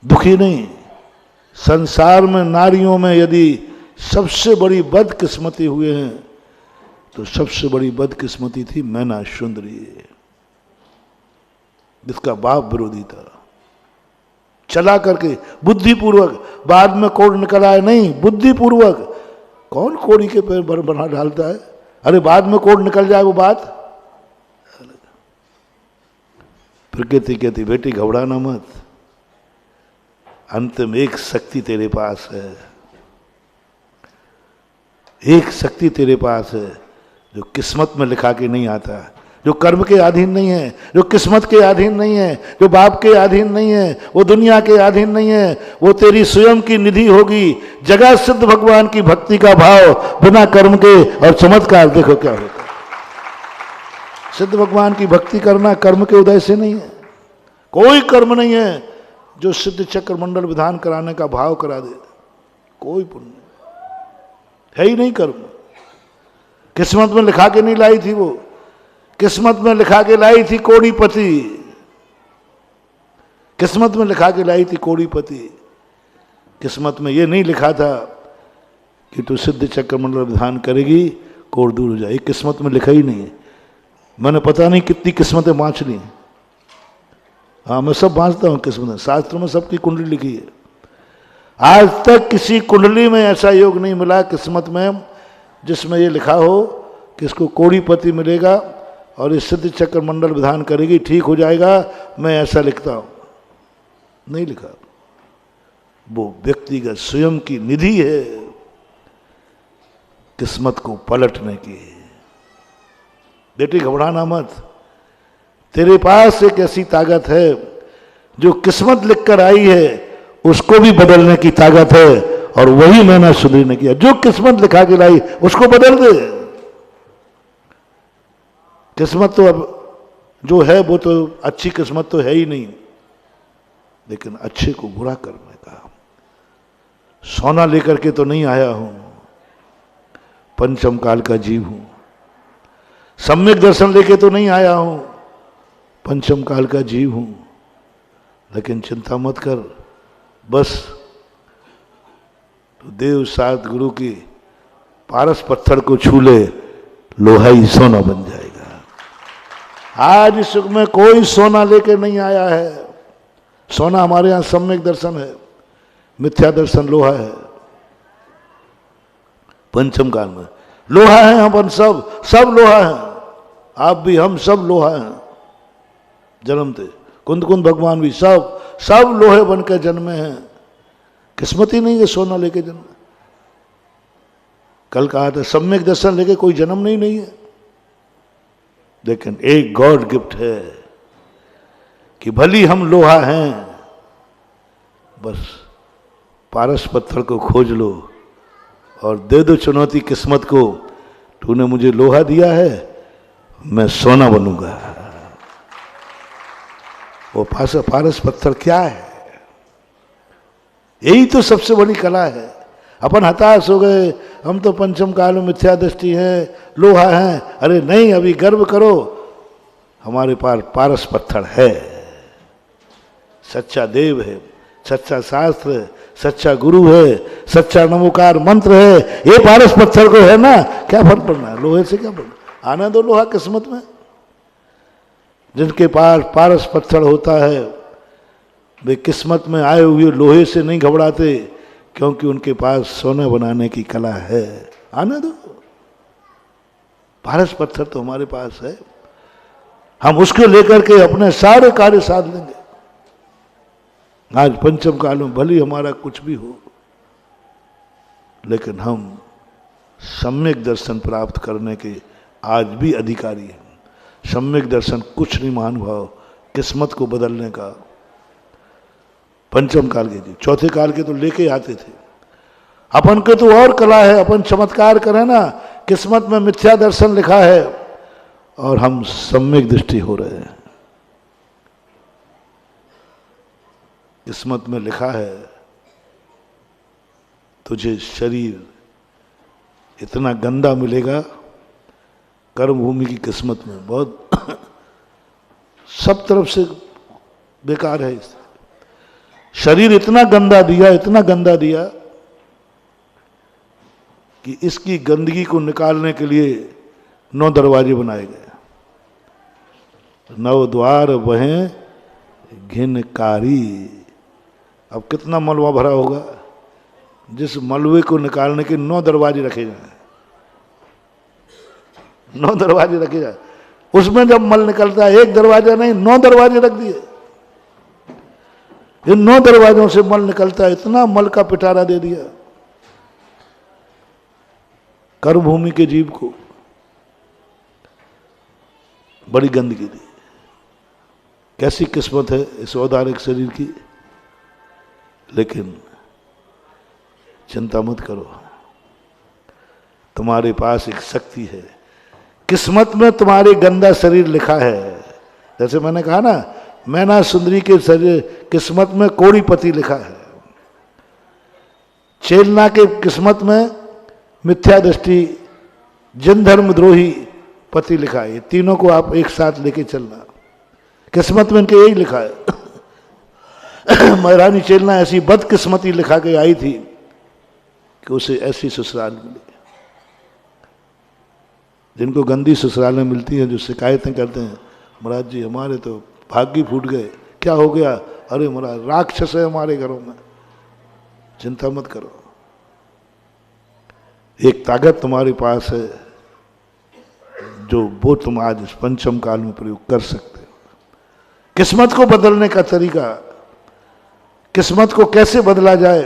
दुखी नहीं। संसार में नारियों में यदि सबसे बड़ी बदकिस्मती हुए हैं तो सबसे बड़ी बदकिस्मती थी मैना सुंदरी, जिसका बाप विरोधी था। चला करके बुद्धिपूर्वक, बाद में कोड़ निकल आए नहीं, बुद्धिपूर्वक। कौन कोड़ी के पैर बना डालता है। अरे बाद में कोड़ निकल जाए वो बात। प्रकृति कहती बेटी घबराना मत, अंत में एक शक्ति तेरे पास है, एक शक्ति तेरे पास है जो किस्मत में लिखा के नहीं आता, जो कर्म के अधीन नहीं है, जो किस्मत के अधीन नहीं है, जो बाप के अधीन नहीं है, वो दुनिया के अधीन नहीं है। वो तेरी स्वयं की निधि होगी। जगत सिद्ध भगवान की भक्ति का भाव बिना कर्म के, और चमत्कार देखो क्या होता है। सिद्ध भगवान की भक्ति करना कर्म के उदय से नहीं है। कोई कर्म नहीं है जो सिद्ध चक्र मंडल विधान कराने का भाव करा दे, कोई पुण्य है ही नहीं। कर्म किस्मत में लिखा के नहीं लाई थी वो, किस्मत में लिखा के लाई थी कोड़ीपति, किस्मत में लिखा के लाई थी कोड़ीपति। किस्मत में ये नहीं लिखा था कि तू सिद्ध चक्र मंडल विधान करेगी, कोढ़ दूर हो जाए। किस्मत में लिखा ही नहीं है। मैंने पता नहीं कितनी किस्मतें बाँच ली। हाँ, मैं सब बाँचता हूँ किस्मतें, शास्त्रों में सबकी कुंडली लिखी है। आज तक किसी कुंडली में ऐसा योग नहीं मिला किस्मत में जिसमें ये लिखा हो कि इसको कोड़ीपति मिलेगा और इस सिद्ध चक्र मंडल विधान करेगी, ठीक हो जाएगा। मैं ऐसा लिखता हूँ, नहीं लिखा। वो व्यक्तिगत स्वयं की निधि है किस्मत को पलटने की। बेटी घबराना मत, तेरे पास एक ऐसी ताकत है जो किस्मत लिखकर आई है उसको भी बदलने की ताकत है, और वही मैंने सुधीर ने किया। जो किस्मत लिखा के लाई उसको बदल दे। किस्मत तो अब जो है वो तो अच्छी किस्मत तो है ही नहीं, लेकिन अच्छे को बुरा करने का। सोना लेकर के तो नहीं आया हूं, पंचम काल का जीव हूं। सम्यक दर्शन लेके तो नहीं आया हूं, पंचम काल का जीव हूं। लेकिन चिंता मत कर, बस तो देव सात गुरु की पारस पत्थर को छू ले, लोहा ही सोना बन जाएगा। आज इस युग में कोई सोना लेके नहीं आया है। सोना हमारे यहां सम्यक दर्शन है, मिथ्या दर्शन लोहा है। पंचम काल में लोहा है, अपन सब लोहा है। आप भी, हम सब लोहा हैं जन्मते। कुंद भगवान भी सब लोहे बनकर जन्मे हैं। किस्मत ही नहीं है सोना लेके जन्म। कल कहा था सम्यक दर्शन लेके कोई जन्म नहीं है, लेकिन एक गॉड गिफ्ट है कि भली हम लोहा हैं, बस पारस पत्थर को खोज लो और दे दो चुनौती किस्मत को। तूने मुझे लोहा दिया है, मैं सोना बनूंगा। वो पारस पत्थर क्या है? यही तो सबसे बड़ी कला है। अपन हताश हो गए, हम तो पंचम काल में मिथ्या दृष्टि है, लोहा है। अरे नहीं, अभी गर्व करो, हमारे पास पारस पत्थर है। सच्चा देव है, सच्चा शास्त्र है, सच्चा गुरु है, सच्चा नमोकार मंत्र है। ये पारस पत्थर को है ना, क्या फर्क पड़ना है? लोहे से क्या पड़ना? आना दो लोहा किस्मत में। जिनके पास पारस पत्थर होता है वे किस्मत में आए हुए लोहे से नहीं घबराते, क्योंकि उनके पास सोना बनाने की कला है। आने दो, पारस पत्थर तो हमारे पास है, हम उसको लेकर के अपने सारे कार्य साध लेंगे। आज पंचम काल में भली हमारा कुछ भी हो, लेकिन हम सम्यक दर्शन प्राप्त करने के आज भी अधिकारी हैं। सम्यक दर्शन कुछ नहीं महानुभाव, किस्मत को बदलने का। पंचम काल के जी, चौथे काल के तो लेके आते थे। अपन के तो और कला है, अपन चमत्कार करें ना। किस्मत में मिथ्या दर्शन लिखा है और हम सम्यक दृष्टि हो रहे हैं। किस्मत में लिखा है तुझे शरीर इतना गंदा मिलेगा। कर्म भूमि की किस्मत में बहुत सब तरफ से बेकार है। शरीर इतना गंदा दिया कि इसकी गंदगी को निकालने के लिए 9 दरवाजे बनाए गए। 9 द्वार वहें घिनकारी। अब कितना मलबा भरा होगा, जिस मलबे को निकालने के 9 दरवाजे रखे जाए। 9 दरवाजे रखे जाए, उसमें जब मल निकलता है, एक दरवाजा नहीं 9 दरवाजे रख दिए। इन 9 दरवाजों से मल निकलता है, इतना मल का पिटारा दे दिया कर्म भूमि के जीव को। बड़ी गंदगी दी। कैसी किस्मत है इस औदारिक शरीर की। लेकिन चिंता मत करो, तुम्हारे पास एक शक्ति है। किस्मत में तुम्हारे गंदा शरीर लिखा है। जैसे मैंने कहा ना, मैना सुंदरी के शरीर किस्मत में कोड़ीपति लिखा है। चेलना के किस्मत में मिथ्या दृष्टि, जन धर्म द्रोही पति लिखा है। ये तीनों को आप एक साथ लेके चलना। किस्मत में इनके यही लिखा है। महारानी चेलना ऐसी बदकिस्मती लिखा के आई थी कि उसे ऐसी ससुराल मिले। जिनको गंदी ससुरालें मिलती हैं, जो शिकायतें करते हैं, महाराज जी हमारे तो भाग्य फूट गए। क्या हो गया? अरे महाराज राक्षस है हमारे घरों में। चिंता मत करो, एक ताकत तुम्हारे पास है जो वो तुम आज इस पंचम काल में प्रयोग कर सकते हो। किस्मत को बदलने का तरीका, किस्मत को कैसे बदला जाए,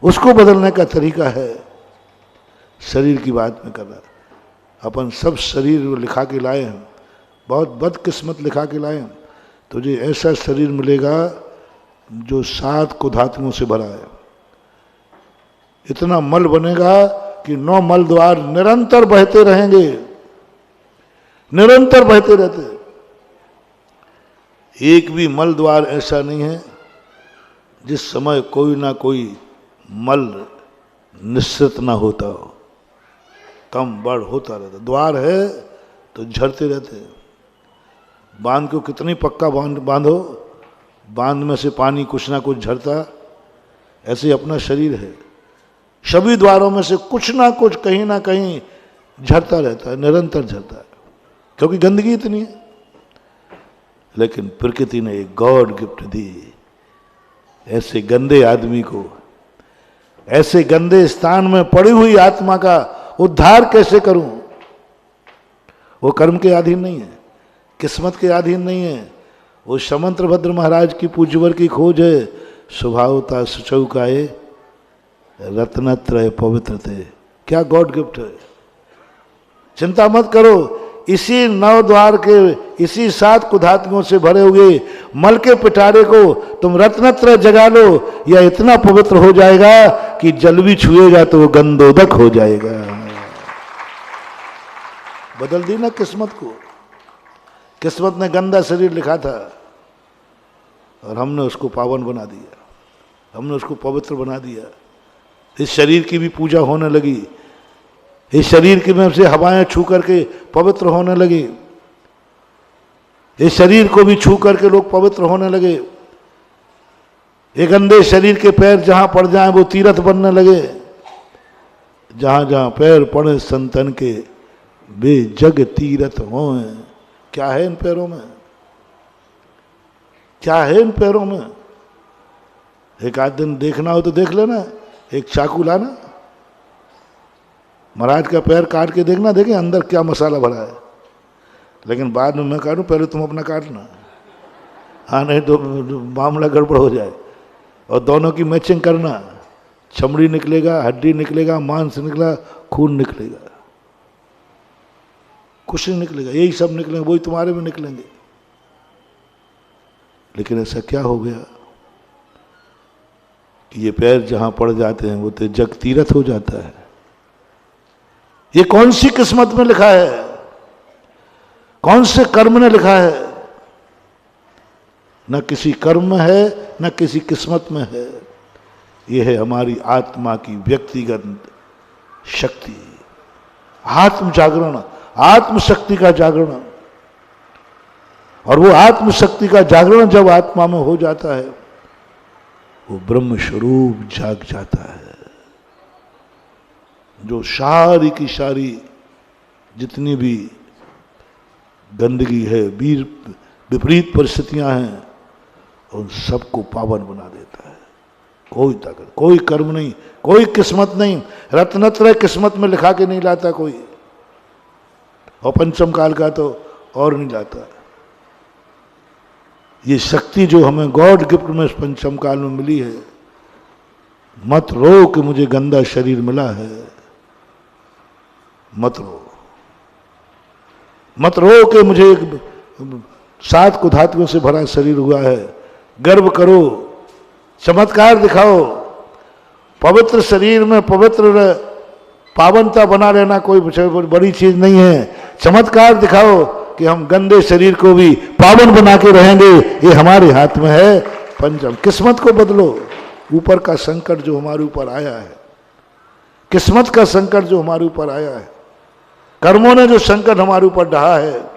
उसको बदलने का तरीका है। शरीर की बात में कर रहा, अपन सब शरीर लिखा के लाए हैं, बहुत बदकिस्मत लिखा के लाए हैं। तुझे ऐसा शरीर मिलेगा जो 7 कुधातुओं से भरा है। इतना मल बनेगा कि 9 मल द्वार निरंतर बहते रहेंगे, निरंतर बहते रहते। एक भी मल द्वार ऐसा नहीं है जिस समय कोई ना कोई मल निश्चित ना होता हो, कम बढ़ होता रहता। द्वार है तो झरते रहते हैं। बांध को कितनी पक्का बांधो, बांध में से पानी कुछ ना कुछ झरता, ऐसे अपना शरीर है, सभी द्वारों में से कुछ ना कुछ कहीं ना कहीं झरता रहता है, निरंतर झरता है, क्योंकि गंदगी इतनी है। लेकिन प्रकृति ने एक गॉड गिफ्ट दी ऐसे गंदे आदमी को। ऐसे गंदे स्थान में पड़ी हुई आत्मा का उद्धार कैसे करूं? वो कर्म के अधीन नहीं है, किस्मत के अधीन नहीं है। वो समंत्रभद्र महाराज की पूज्यवर की खोज है। स्वभावता सुचौकाए रत्नत्रय पवित्र थे। क्या गॉड गिफ्ट है। चिंता मत करो, इसी 9 द्वार के, इसी 7 कुधातुओं से भरे हुए मल के पिटारे को तुम रत्नत्रय जगा लो, या इतना पवित्र हो जाएगा कि जल भी छुएगा तो वो गंधोदक हो जाएगा। बदल दी ना किस्मत को। किस्मत ने गंदा शरीर लिखा था और हमने उसको पावन बना दिया, हमने उसको पवित्र बना दिया। इस शरीर की भी पूजा होने लगी, इस शरीर की में से हवाएं छू करके पवित्र होने लगी, इस शरीर को भी छू करके लोग पवित्र होने लगे। ये गंदे शरीर के पैर जहां पड़ जाएं वो तीर्थ बनने लगे। जहां जहां पैर पड़े संतन के वे जग तीर्थ हों। क्या है इन पैरों में? क्या है इन पैरों में? एक आध दिन देखना हो तो देख लेना, एक चाकू लाना, महाराज का पैर काट के देखना, देखें अंदर क्या मसाला भरा है। लेकिन बाद में मैं काटूं, पहले तुम अपना काटना। हाँ, नहीं तो मामला गड़बड़ हो जाए। और दोनों की मैचिंग करना, चमड़ी निकलेगा, हड्डी निकलेगा, मांस निकला, खून निकलेगा, कुछ नहीं निकलेगा, यही सब निकलेंगे, वही तुम्हारे में निकलेंगे। लेकिन ऐसा क्या हो गया कि ये पैर जहां पड़ जाते हैं वो तो जग तीर्थ हो जाता है। ये कौन सी किस्मत में लिखा है? कौन से कर्म ने लिखा है? न किसी कर्म में है, न किसी किस्मत में है। ये है हमारी आत्मा की व्यक्तिगत शक्ति, आत्म जागरण, आत्मशक्ति का जागरण। और वो आत्मशक्ति का जागरण जब आत्मा में हो जाता है, वो ब्रह्म स्वरूप जाग जाता है। जो सारी की सारी जितनी भी गंदगी है, विपरीत परिस्थितियां हैं, उन सबको पावन बना देता है। कोई ताकत, कोई कर्म नहीं, कोई किस्मत नहीं, रत्नत्रय किस्मत में लिखा के नहीं लाता कोई, और पंचम काल का तो और नहीं लाता। ये शक्ति जो हमें गॉड गिफ्ट में इस पंचम काल में मिली है, मत रो कि मुझे गंदा शरीर मिला है, मत रो। मत रो कि मुझे 7 कुधातुओं से भरा शरीर हुआ है। गर्व करो, चमत्कार दिखाओ। पवित्र शरीर में पवित्र पावनता बना रहना कोई बड़ी चीज नहीं है। चमत्कार दिखाओ कि हम गंदे शरीर को भी पावन बना के रहेंगे, ये हमारे हाथ में है। पंचम किस्मत को बदलो। ऊपर का संकट जो हमारे ऊपर आया है, किस्मत का संकट जो हमारे ऊपर आया है, कर्मों ने जो संकट हमारे ऊपर ढहा है,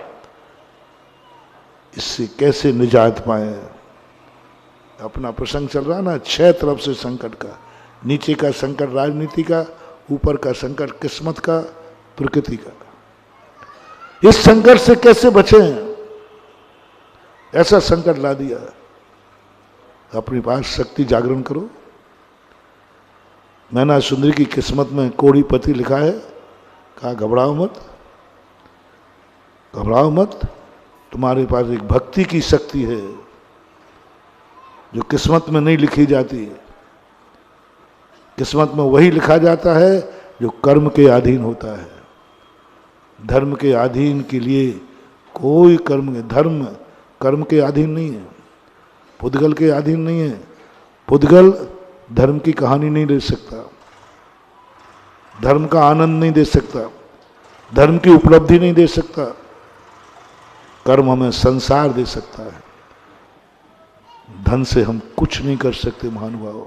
इससे कैसे निजात पाए। अपना प्रसंग चल रहा ना, 6 तरफ से संकट का, नीचे का संकट राजनीति का, ऊपर का संकट किस्मत का, प्रकृति का। इस संकट से कैसे बचें? ऐसा संकट ला दिया। अपने पास शक्ति जागरण करो। मैना सुंदरी की किस्मत में कोड़ीपति लिखा है, कहा घबराओ मत, घबराओ मत, तुम्हारे पास एक भक्ति की शक्ति है जो किस्मत में नहीं लिखी जाती। किस्मत में वही लिखा जाता है जो कर्म के अधीन होता है। धर्म के अधीन के लिए कोई धर्म कर्म के अधीन नहीं है, पुद्गल के अधीन नहीं है। पुद्गल धर्म की कहानी नहीं ले सकता, धर्म का आनंद नहीं दे सकता, धर्म की उपलब्धि नहीं दे सकता। कर्म हमें संसार दे सकता है। धन से हम कुछ नहीं कर सकते महानुभाव।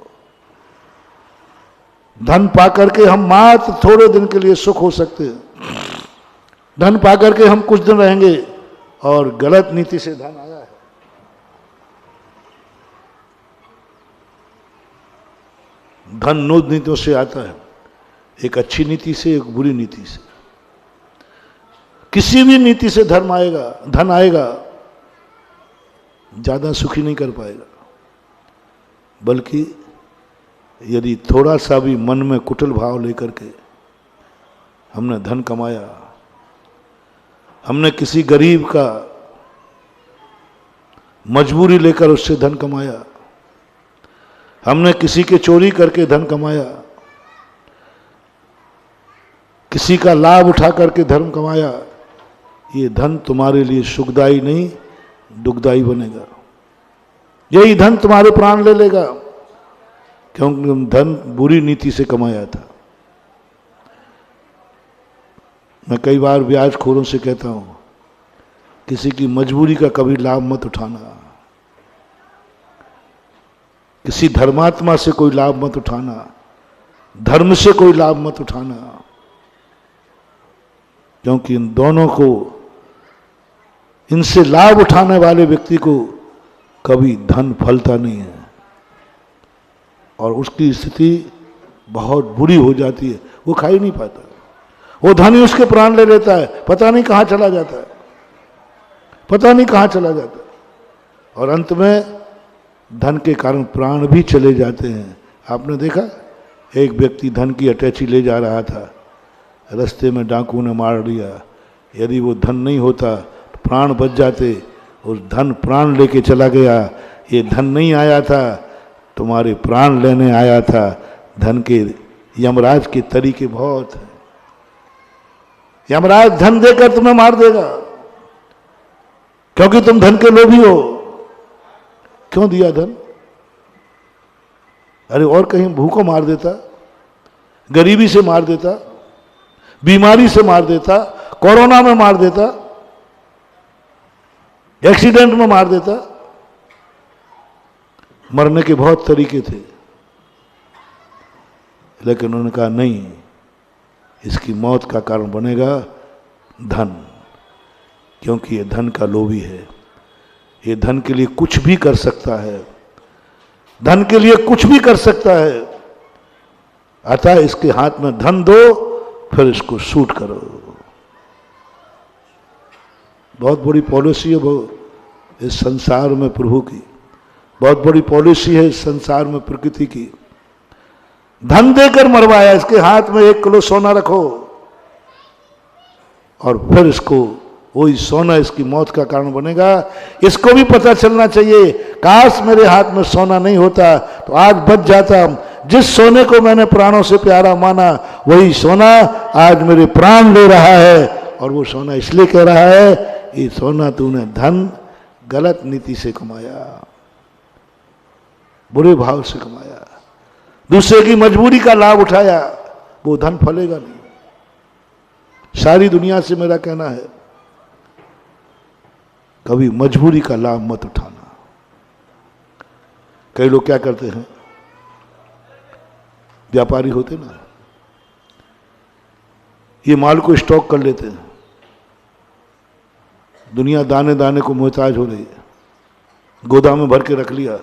धन पाकर के हम मात्र थोड़े दिन के लिए सुख हो सकते हैं। धन पाकर के हम कुछ दिन रहेंगे, और गलत नीति से धन आया है। धन नौ नीतियों से आता है, एक अच्छी नीति से, एक बुरी नीति से। किसी भी नीति से धन आएगा, ज्यादा सुखी नहीं कर पाएगा। बल्कि यदि थोड़ा सा भी मन में कुटिल भाव लेकर के हमने धन कमाया, हमने किसी गरीब का मजबूरी लेकर उससे धन कमाया, हमने किसी के चोरी करके धन कमाया, किसी का लाभ उठा करके धन कमाया, ये धन तुम्हारे लिए सुखदायी नहीं दुखदायी बनेगा। यही धन तुम्हारे प्राण ले लेगा, क्योंकि तुम धन बुरी नीति से कमाया था। मैं कई बार ब्याजखोरों से कहता हूं, किसी की मजबूरी का कभी लाभ मत उठाना, किसी धर्मात्मा से कोई लाभ मत उठाना, धर्म से कोई लाभ मत उठाना, क्योंकि इन दोनों को, इनसे लाभ उठाने वाले व्यक्ति को कभी धन फलता नहीं है और उसकी स्थिति बहुत बुरी हो जाती है। वो खा ही नहीं पाता, वो धन ही उसके प्राण ले लेता है, पता नहीं कहाँ चला जाता है, पता नहीं कहाँ चला जाता है, और अंत में धन के कारण प्राण भी चले जाते हैं। आपने देखा, एक व्यक्ति धन की अटैची ले जा रहा था, रास्ते में डाकू ने मार दिया। यदि वो धन नहीं होता तो प्राण बच जाते। उस धन प्राण लेके चला गया। ये धन नहीं आया था, तुम्हारे प्राण लेने आया था। धन के यमराज के तरीके बहुत हैं। यमराज धन देकर तुम्हें मार देगा, क्योंकि तुम धन के लोभी हो। क्यों दिया धन? अरे और कहीं भूखों मार देता, गरीबी से मार देता, बीमारी से मार देता, कोरोना में मार देता, एक्सीडेंट में मार देता। मरने के बहुत तरीके थे, लेकिन उन्होंने कहा नहीं, इसकी मौत का कारण बनेगा धन, क्योंकि ये धन का लोभी है। ये धन के लिए कुछ भी कर सकता है, धन के लिए कुछ भी कर सकता है। अतः इसके हाथ में धन दो, फिर इसको शूट करो। बहुत बड़ी पॉलिसी है इस संसार में प्रभु की, बहुत बड़ी पॉलिसी है इस संसार में प्रकृति की। धन देकर मरवाया, इसके हाथ में 1 किलो सोना रखो और फिर इसको, वही सोना इसकी मौत का कारण बनेगा। इसको भी पता चलना चाहिए, काश मेरे हाथ में सोना नहीं होता तो आज बच जाता। जिस सोने को मैंने प्राणों से प्यारा माना, वही सोना आज मेरे प्राण ले रहा है। और वो सोना इसलिए कह रहा है, ये सोना तूने धन गलत नीति से कमाया, बुरे भाव से कमाया, दूसरे की मजबूरी का लाभ उठाया, वो धन फलेगा नहीं। सारी दुनिया से मेरा कहना है, कभी मजबूरी का लाभ मत उठाना। कई लोग क्या करते हैं, व्यापारी होते ना, ये माल को स्टॉक कर लेते हैं। दुनिया दाने दाने को मोहताज हो रही है, गोदाम में भर के रख लिया,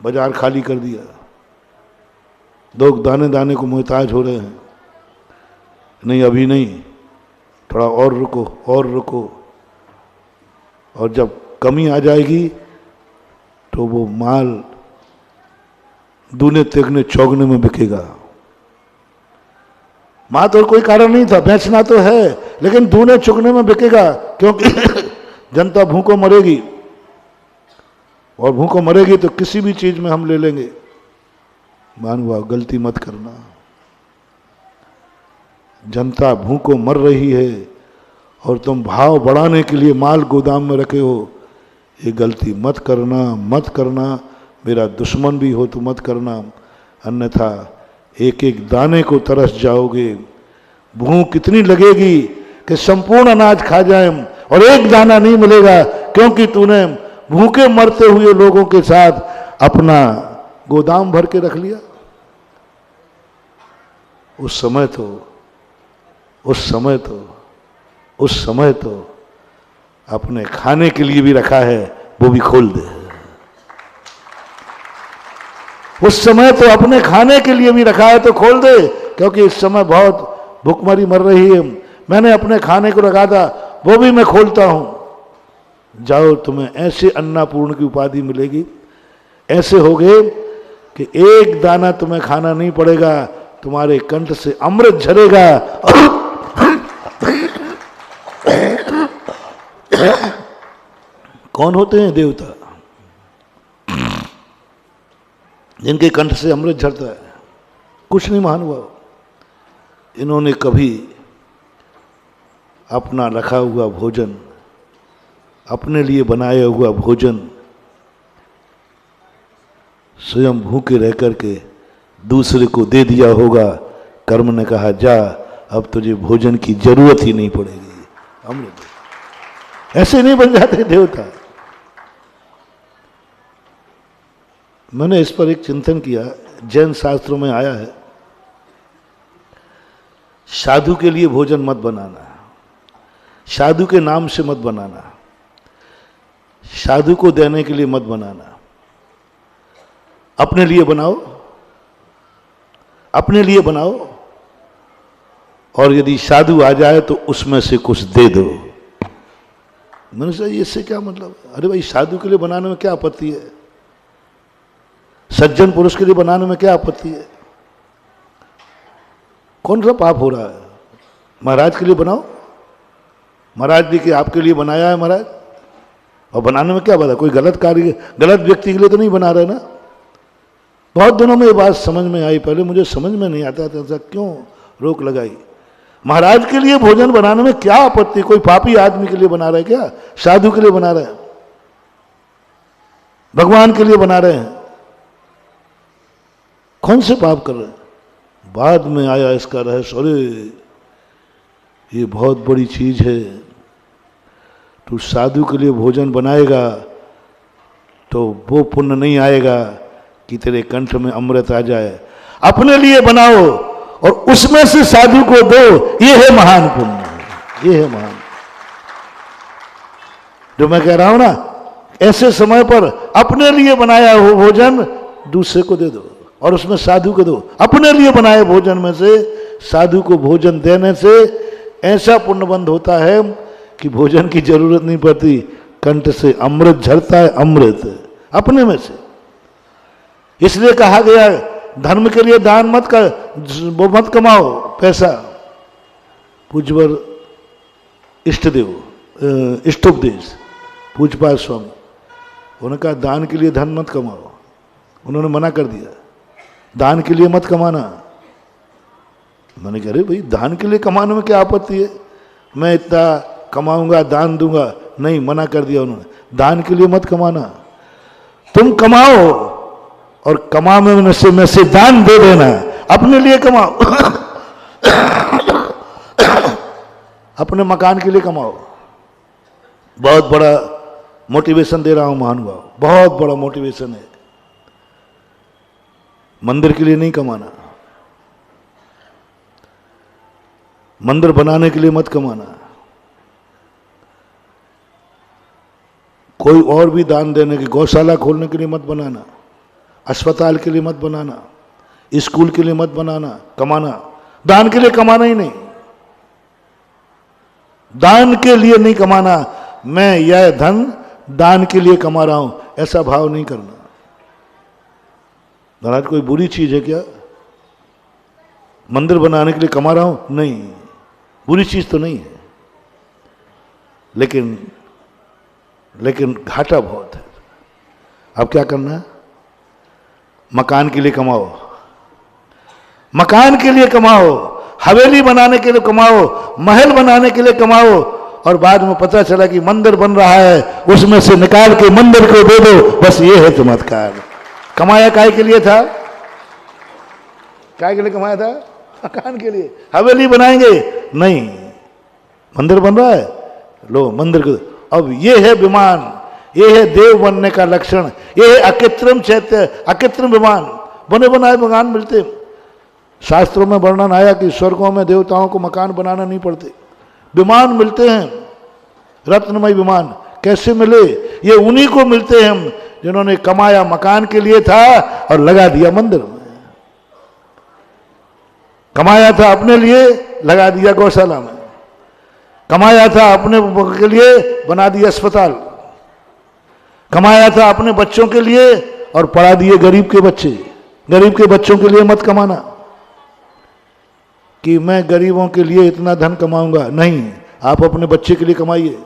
बाजार खाली कर दिया, लोग दाने दाने को मोहताज हो रहे हैं। नहीं अभी नहीं, थोड़ा और रुको और रुको, और जब कमी आ जाएगी तो वो माल दूने तिगने चौगने में बिकेगा। माँ तो कोई कारण नहीं था, बेचना तो है, लेकिन दूने चुगने में बिकेगा, क्योंकि जनता भूखों मरेगी, और भूखों मरेगी तो किसी भी चीज में हम ले लेंगे। मानवा गलती मत करना, जनता भूखों मर रही है और तुम भाव बढ़ाने के लिए माल गोदाम में रखे हो, ये गलती मत करना, मत करना। मेरा दुश्मन भी हो तो मत करना, अन्यथा एक एक दाने को तरस जाओगे। भूख इतनी लगेगी कि संपूर्ण अनाज खा जाए और एक दाना नहीं मिलेगा, क्योंकि तूने भूखे मरते हुए लोगों के साथ अपना गोदाम भर के रख लिया। उस समय तो अपने खाने के लिए भी रखा है, वो भी खोल दे। उस समय तो अपने खाने के लिए भी रखा है तो खोल दे, क्योंकि इस समय बहुत भूखमरी मर रही है। मैंने अपने खाने को रखा था, वो भी मैं खोलता हूं। जाओ, तुम्हें ऐसे अन्नपूर्ण की उपाधि मिलेगी, ऐसे होगे कि एक दाना तुम्हें खाना नहीं पड़ेगा, तुम्हारे कंठ से अमृत झरेगा। कौन होते हैं देवता जिनके कंठ से अमृत झरता है? कुछ नहीं महानुभाव, इन्होंने कभी अपना रखा हुआ भोजन, अपने लिए बनाया हुआ भोजन स्वयं भूखे रह करके दूसरे को दे दिया होगा। कर्म ने कहा जा, अब तुझे भोजन की जरूरत ही नहीं पड़ेगी, अमृत। ऐसे नहीं बन जाते देवता। मैंने इस पर एक चिंतन किया, जैन शास्त्रों में आया है, साधु के लिए भोजन मत बनाना, साधु के नाम से मत बनाना, साधु को देने के लिए मत बनाना, अपने लिए बनाओ, अपने लिए बनाओ। और यदि साधु आ जाए तो उसमें से कुछ दे दो। मैंने सोचा इससे क्या मतलब? अरे भाई, साधु के लिए बनाने में क्या आपत्ति है? सज्जन पुरुष के लिए बनाने में क्या आपत्ति है? कौन सा पाप हो रहा है? महाराज के लिए बनाओ, महाराज जी के आपके लिए बनाया है महाराज, और बनाने में क्या बात है? कोई गलत कार्य, गलत व्यक्ति के लिए तो नहीं बना रहे ना। बहुत दिनों में ये बात समझ में आई, पहले मुझे समझ में नहीं आता था, ऐसा क्यों रोक लगाई। महाराज के लिए भोजन बनाने में क्या आपत्ति? कोई पापी आदमी के लिए बना रहे क्या? साधु के लिए बना रहे हैं, भगवान के लिए बना रहे हैं, कौन से पाप कर रहे हैं? बाद में आया इसका रहस्य, अरे ये बहुत बड़ी चीज है। तू साधु के लिए भोजन बनाएगा तो वो पुण्य नहीं आएगा कि तेरे कंठ में अमृत आ जाए। अपने लिए बनाओ और उसमें से साधु को दो, ये है महान पुण्य, ये है महान। जो मैं कह रहा हूं ना, ऐसे समय पर अपने लिए बनाया हो भोजन दूसरे को दे दो और उसमें साधु को दो। अपने लिए बनाए भोजन में से साधु को भोजन देने से ऐसा पुण्यबंध होता है कि भोजन की जरूरत नहीं पड़ती, कंठ से अमृत झरता है, अमृत अपने में से। इसलिए कहा गया धर्म के लिए दान मत कर, वो मत कमाओ पैसा। पूज्यवर इष्टदेव इष्टोपदेश पूज्यपाद स्वामी, उन्होंने कहा दान के लिए धन मत कमाओ। उन्होंने मना कर दिया, दान के लिए मत कमाना। मैंने कह रहे भाई, दान के लिए कमाने में क्या आपत्ति है? मैं इतना कमाऊंगा, दान दूंगा। नहीं, मना कर दिया उन्होंने, दान के लिए मत कमाना। तुम कमाओ और कमाने में से दान दे देना, अपने लिए कमाओ। अपने मकान के लिए कमाओ। बहुत बड़ा मोटिवेशन दे रहा हूं महानुभाव, बहुत बड़ा मोटिवेशन है। मंदिर के लिए नहीं कमाना, मंदिर बनाने के लिए मत कमाना, कोई और भी दान देने की, गौशाला खोलने के लिए मत बनाना, अस्पताल के लिए मत बनाना, स्कूल के लिए मत बनाना कमाना, दान के लिए कमाना ही नहीं, दान के लिए नहीं कमाना, मैं यह धन दान के लिए कमा रहा हूं, ऐसा भाव नहीं करना। महाराज कोई बुरी चीज है क्या? मंदिर बनाने के लिए कमा रहा हूं, नहीं, बुरी चीज तो नहीं है, लेकिन घाटा बहुत है। अब क्या करना है? मकान के लिए कमाओ, मकान के लिए कमाओ, हवेली बनाने के लिए कमाओ, महल बनाने के लिए कमाओ, और बाद में पता चला कि मंदिर बन रहा है, उसमें से निकाल के मंदिर को दे दो, बस ये है चमत्कार। कमाया काय के लिए था? काय के लिए कमाया था? मकान के लिए। हवेली बनाएंगे? नहीं, मंदिर बन रहा है, लो मंदिर को। अब ये है विमान, ये है देव बनने का लक्षण, ये है अकृत्रिम चैत्य, अकृत्रिम विमान। बने बनाए मकान मिलते, शास्त्रों में वर्णन आया कि स्वर्गों में देवताओं को मकान बनाना नहीं पड़ते, विमान मिलते हैं, रत्नमय विमान। कैसे मिले? ये उन्हीं को मिलते हैं जिन्होंने कमाया मकान के लिए था और लगा दिया मंदिर में। कमाया था अपने लिए, लगा दिया गौशाला में। कमाया था अपने के लिए, बना दिया अस्पताल। कमाया था अपने बच्चों के लिए और पढ़ा दिए गरीब के बच्चे। गरीब के बच्चों के लिए मत कमाना कि मैं गरीबों के लिए इतना धन कमाऊंगा, नहीं, आप अपने बच्चे के लिए कमाइए,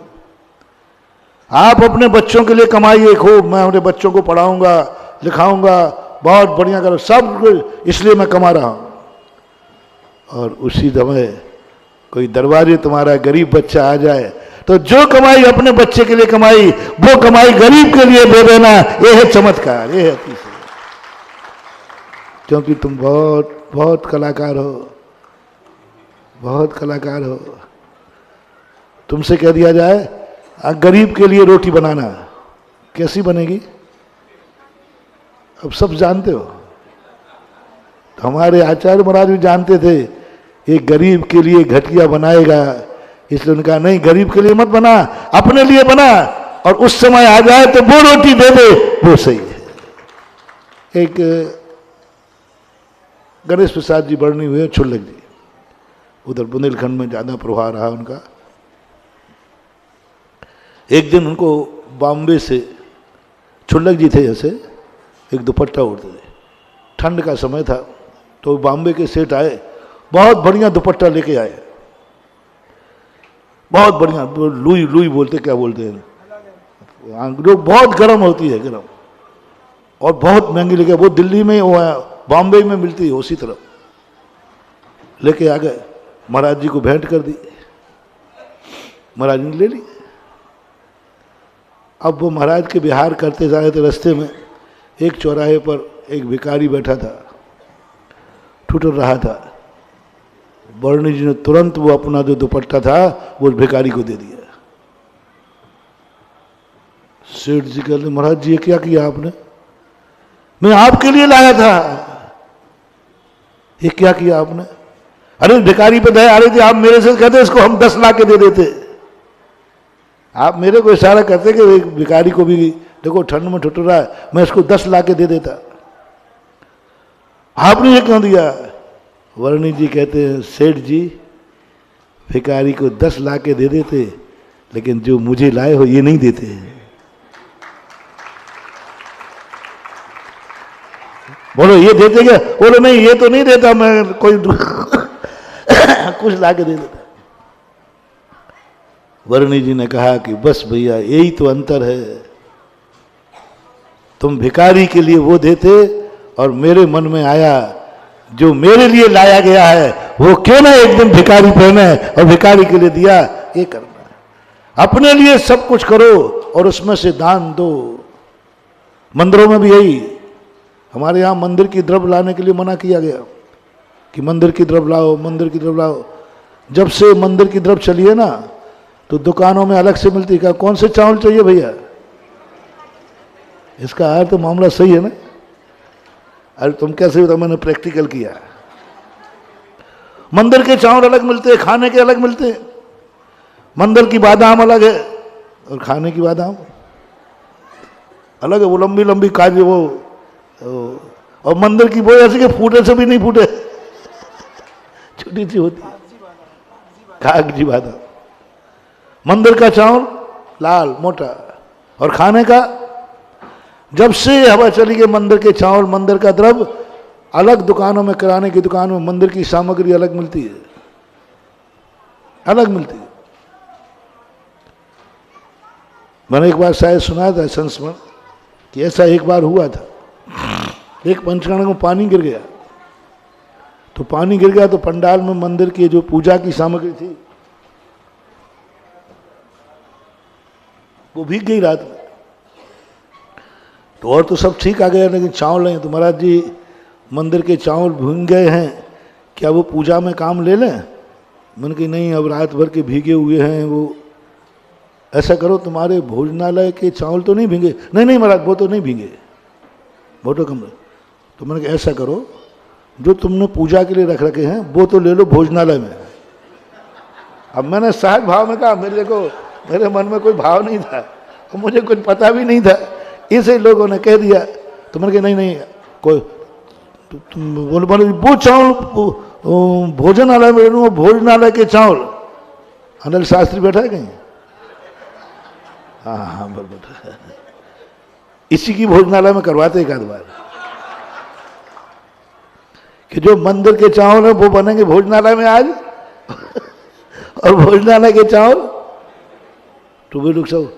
आप अपने बच्चों के लिए कमाइए खूब। मैं अपने बच्चों को पढ़ाऊंगा, लिखाऊंगा, बहुत बढ़िया करो, सब इसलिए मैं कमा रहा हूं। और उसी समय कोई दरबारी तुम्हारा गरीब बच्चा आ जाए तो जो कमाई अपने बच्चे के लिए कमाई, वो कमाई गरीब के लिए दे देना, ये है चमत्कार, ये है तीसरा। क्योंकि तुम बहुत बहुत कलाकार हो, बहुत कलाकार हो। तुमसे कह दिया जाए गरीब के लिए रोटी बनाना, कैसी बनेगी? अब सब जानते हो, तो हमारे आचार्य महाराज भी जानते थे ये गरीब के लिए घटिया बनाएगा, इसलिए उनका नहीं, गरीब के लिए मत बना, अपने लिए बना, और उस समय आ जाए तो वो रोटी दे दे, वो सही है। एक गणेश प्रसाद जी बरनी हुए छुल्लक जी, उधर बुंदेलखंड में ज्यादा प्रभाव रहा उनका। एक दिन उनको बॉम्बे से, छुल्लक जी थे जैसे, एक दुपट्टा उड़ते थे, ठंड का समय था, तो बॉम्बे के सेठ आए, बहुत बढ़िया दुपट्टा लेके आए, बहुत बढ़िया, लुई लुई बोलते, क्या बोलते हैं, जो बहुत गर्म होती है, गर्म, और बहुत महंगी लेके, वो दिल्ली में, वो बॉम्बे में मिलती है, उसी तरह लेके आ गए। महाराज जी को भेंट कर दी, महाराज ने ले ली। अब वो महाराज के विहार करते जा रहे थे, रास्ते में एक चौराहे पर एक भिखारी बैठा था, ठुठुर रहा था। बरनी जी ने तुरंत वो अपना जो दुपट्टा था वो भिखारी को दे दिया। सेठ जी कहते, महाराज जी ये क्या किया आपने? मैं आपके लिए लाया था। ये क्या किया आपने? अरे भिखारी पे दया आ रही थी, आप मेरे से कहते इसको हम 10 लाख के दे देते। आप मेरे को इशारा करते कि एक भिखारी को भी देखो ठंड में ठुठुर रहा है, मैं इसको 10 लाख के दे देता, आपने ये क्यों दिया? वर्णी जी कहते हैं, सेठ जी भिखारी को 10 लाख के दे देते, लेकिन जो मुझे लाए हो ये नहीं देते। बोलो ये देते क्या? बोलो नहीं ये तो नहीं देता, मैं कोई कुछ ला के दे देता। वर्णी जी ने कहा कि बस भैया यही तो अंतर है, तुम भिखारी के लिए वो देते और मेरे मन में आया जो मेरे लिए लाया गया है वो क्यों ना एक दिन भिखारी पहने और भिखारी के लिए दिया। ये करना है, अपने लिए सब कुछ करो और उसमें से दान दो। मंदिरों में भी यही, हमारे यहाँ मंदिर की द्रव्य लाने के लिए मना किया गया कि मंदिर की द्रव्य लाओ, मंदिर की द्रव्य लाओ। जब से मंदिर की द्रव्य चली है ना, तो दुकानों में अलग से मिलती है, कौन से चावल चाहिए भैया? इसका अर्थ तो मामला सही है ना। अरे तुम कैसे बताओ, मैंने प्रैक्टिकल किया। मंदिर के चावल अलग मिलते हैं, खाने के अलग मिलते हैं। मंदिर की बादाम अलग है और खाने की बादाम अलग है, वो लंबी लंबी काजू वो, और मंदिर की वो ऐसे कि फूटे से भी नहीं फूटे, छोटी सी होती है, कागजी बादाम। मंदिर का चावल लाल मोटा, और खाने का जब से हवा चली गई मंदिर के चावल, मंदिर का द्रव्य अलग दुकानों में, किराने की दुकान में मंदिर की सामग्री अलग मिलती है, अलग मिलती है। मैंने एक बार शायद सुना था संस्मरण कि ऐसा एक बार हुआ था, एक पंचकर्म में पानी गिर गया, तो पानी गिर गया तो पंडाल में मंदिर की जो पूजा की सामग्री थी वो भीग गई रात में। तो और तो सब ठीक आ गया, लेकिन चावल नहीं। तो महाराज जी मंदिर के चावल भीग गए हैं, क्या वो पूजा में काम ले लें? मैंने कहा नहीं, अब रात भर के भीगे हुए हैं वो, ऐसा करो तुम्हारे भोजनालय के चावल तो नहीं भीगे? नहीं नहीं महाराज वो तो नहीं भीगे, वो तो कम। तो मैंने कहा ऐसा करो, जो तुमने पूजा के लिए रख रखे हैं वो तो ले लो भोजनालय में। अब मैंने सहज भाव में कहा, मेरे मन में कोई भाव नहीं था और मुझे कुछ पता भी नहीं था, इसे लोगों ने कह दिया। तो मैंने कहा नहीं नहीं कोई, बोले वो चावल भोजनालय में लूँ, भोजनालय के चावल। अनिल शास्त्री बैठा है कहीं? हाँ हाँ बराबर, इसी की भोजनालय में करवाते एक आध बार कि जो मंदिर के चावल है वो बनेंगे भोजनालय में आज और भोजनालय के चावल। तो वे लोग सब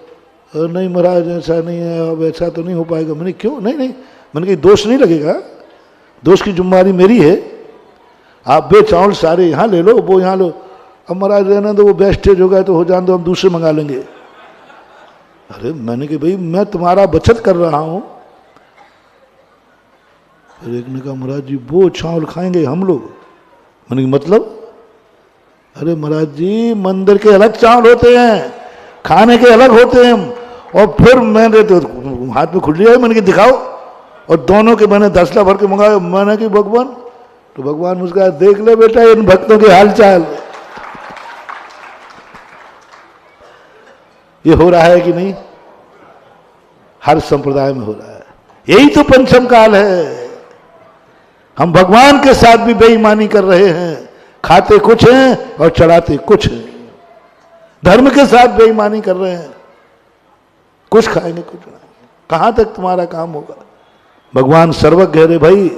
नहीं महाराज ऐसा नहीं है, अब ऐसा तो नहीं हो पाएगा। मैंने क्यों? नहीं नहीं, मैंने कहा दोष नहीं लगेगा, दोष की जिम्मेदारी मेरी है। आप वे चावल सारे यहाँ ले लो, वो यहाँ लो। अब महाराज रहना तो वो वेस्टेज हो गया तो हो जान दो, हम दूसरे मंगा लेंगे। अरे मैंने कहा भाई मैं तुम्हारा बचत कर रहा हूँ। फिर एक ने कहा महाराज जी वो चावल खाएंगे हम लोग। मैंने कहा मतलब? अरे महाराज जी मंदिर के अलग चावल होते हैं, खाने के अलग होते हैं। और फिर मैंने तो हाथ में खुल लिया, मैंने कहा दिखाओ, और दोनों के मैंने 10 भर के मंगाए। मैंने कि भगवान, तो भगवान मुझका देख ले बेटा इन भक्तों के हालचाल, ये हो रहा है कि नहीं? हर संप्रदाय में हो रहा है। यही तो पंचम काल है। हम भगवान के साथ भी बेईमानी कर रहे हैं, खाते कुछ हैं और चढ़ाते कुछ हैं। धर्म के साथ बेईमानी कर रहे हैं, कुछ खाएंगे कुछ चढ़ाएंगे। कहां तक तुम्हारा काम होगा? भगवान सर्वज्ञ है रे भाई,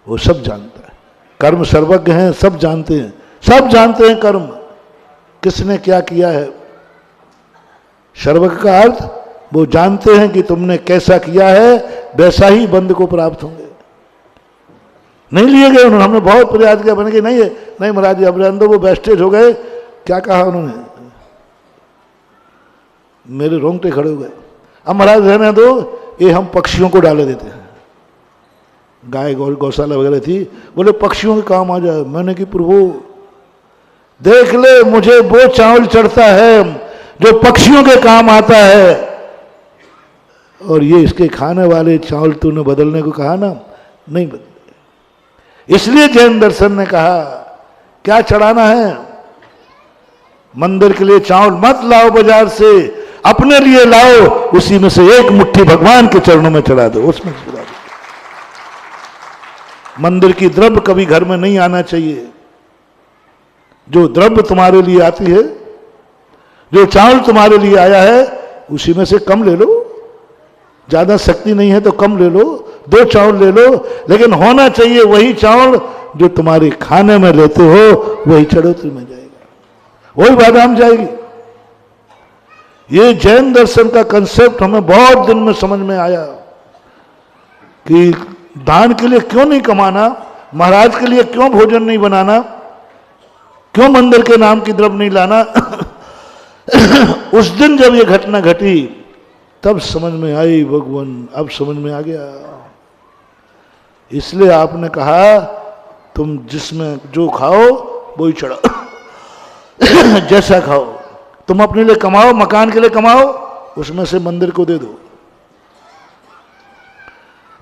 वो सब जानता है। कर्म सर्वज्ञ हैं, सब जानते हैं, सब जानते हैं कर्म किसने क्या किया है। सर्वज्ञ का अर्थ वो जानते हैं कि तुमने कैसा किया है, वैसा ही बंद को प्राप्त होंगे। नहीं लिए गए उन्होंने, हमने बहुत प्रयास किया, बने कि नहीं है, नहीं महाराज जी अब रहने दो, वो वेस्टेज हो गए। क्या कहा उन्होंने? मेरे रोंगटे खड़े हो गए। अब महाराज रहने दो, ये हम पक्षियों को डाले देते हैं। गाय गौशाला वगैरह थी, बोले पक्षियों के काम आ जाए। मैंने कि प्रभु देख ले, मुझे वो चावल चढ़ता है जो पक्षियों के काम आता है, और ये इसके खाने वाले चावल तूने बदलने को कहा ना, नहीं बदले। इसलिए जैन दर्शन ने कहा क्या चढ़ाना है? मंदिर के लिए चावल मत लाओ बाजार से, अपने लिए लाओ, उसी में से एक मुट्ठी भगवान के चरणों में चढ़ा दो, उसमें चढ़ा दो। मंदिर की द्रव्य कभी घर में नहीं आना चाहिए। जो द्रव्य तुम्हारे लिए आती है, जो चावल तुम्हारे लिए आया है, उसी में से कम ले लो। ज्यादा शक्ति नहीं है तो कम ले लो, 2 चावल ले लो, लेकिन होना चाहिए वही चावल जो तुम्हारे खाने में लेते हो, वही चढ़ोतरी में जाएगा, वही बादाम जाएगी। ये जैन दर्शन का कंसेप्ट हमें बहुत दिन में समझ में आया कि दान के लिए क्यों नहीं कमाना, महाराज के लिए क्यों भोजन नहीं बनाना, क्यों मंदिर के नाम की द्रव्य नहीं लाना। उस दिन जब ये घटना घटी तब समझ में आई भगवान, अब समझ में आ गया। इसलिए आपने कहा तुम जिसमें जो खाओ वही चढ़ाओ। जैसा खाओ, तुम अपने लिए कमाओ, मकान के लिए कमाओ, उसमें से मंदिर को दे दो।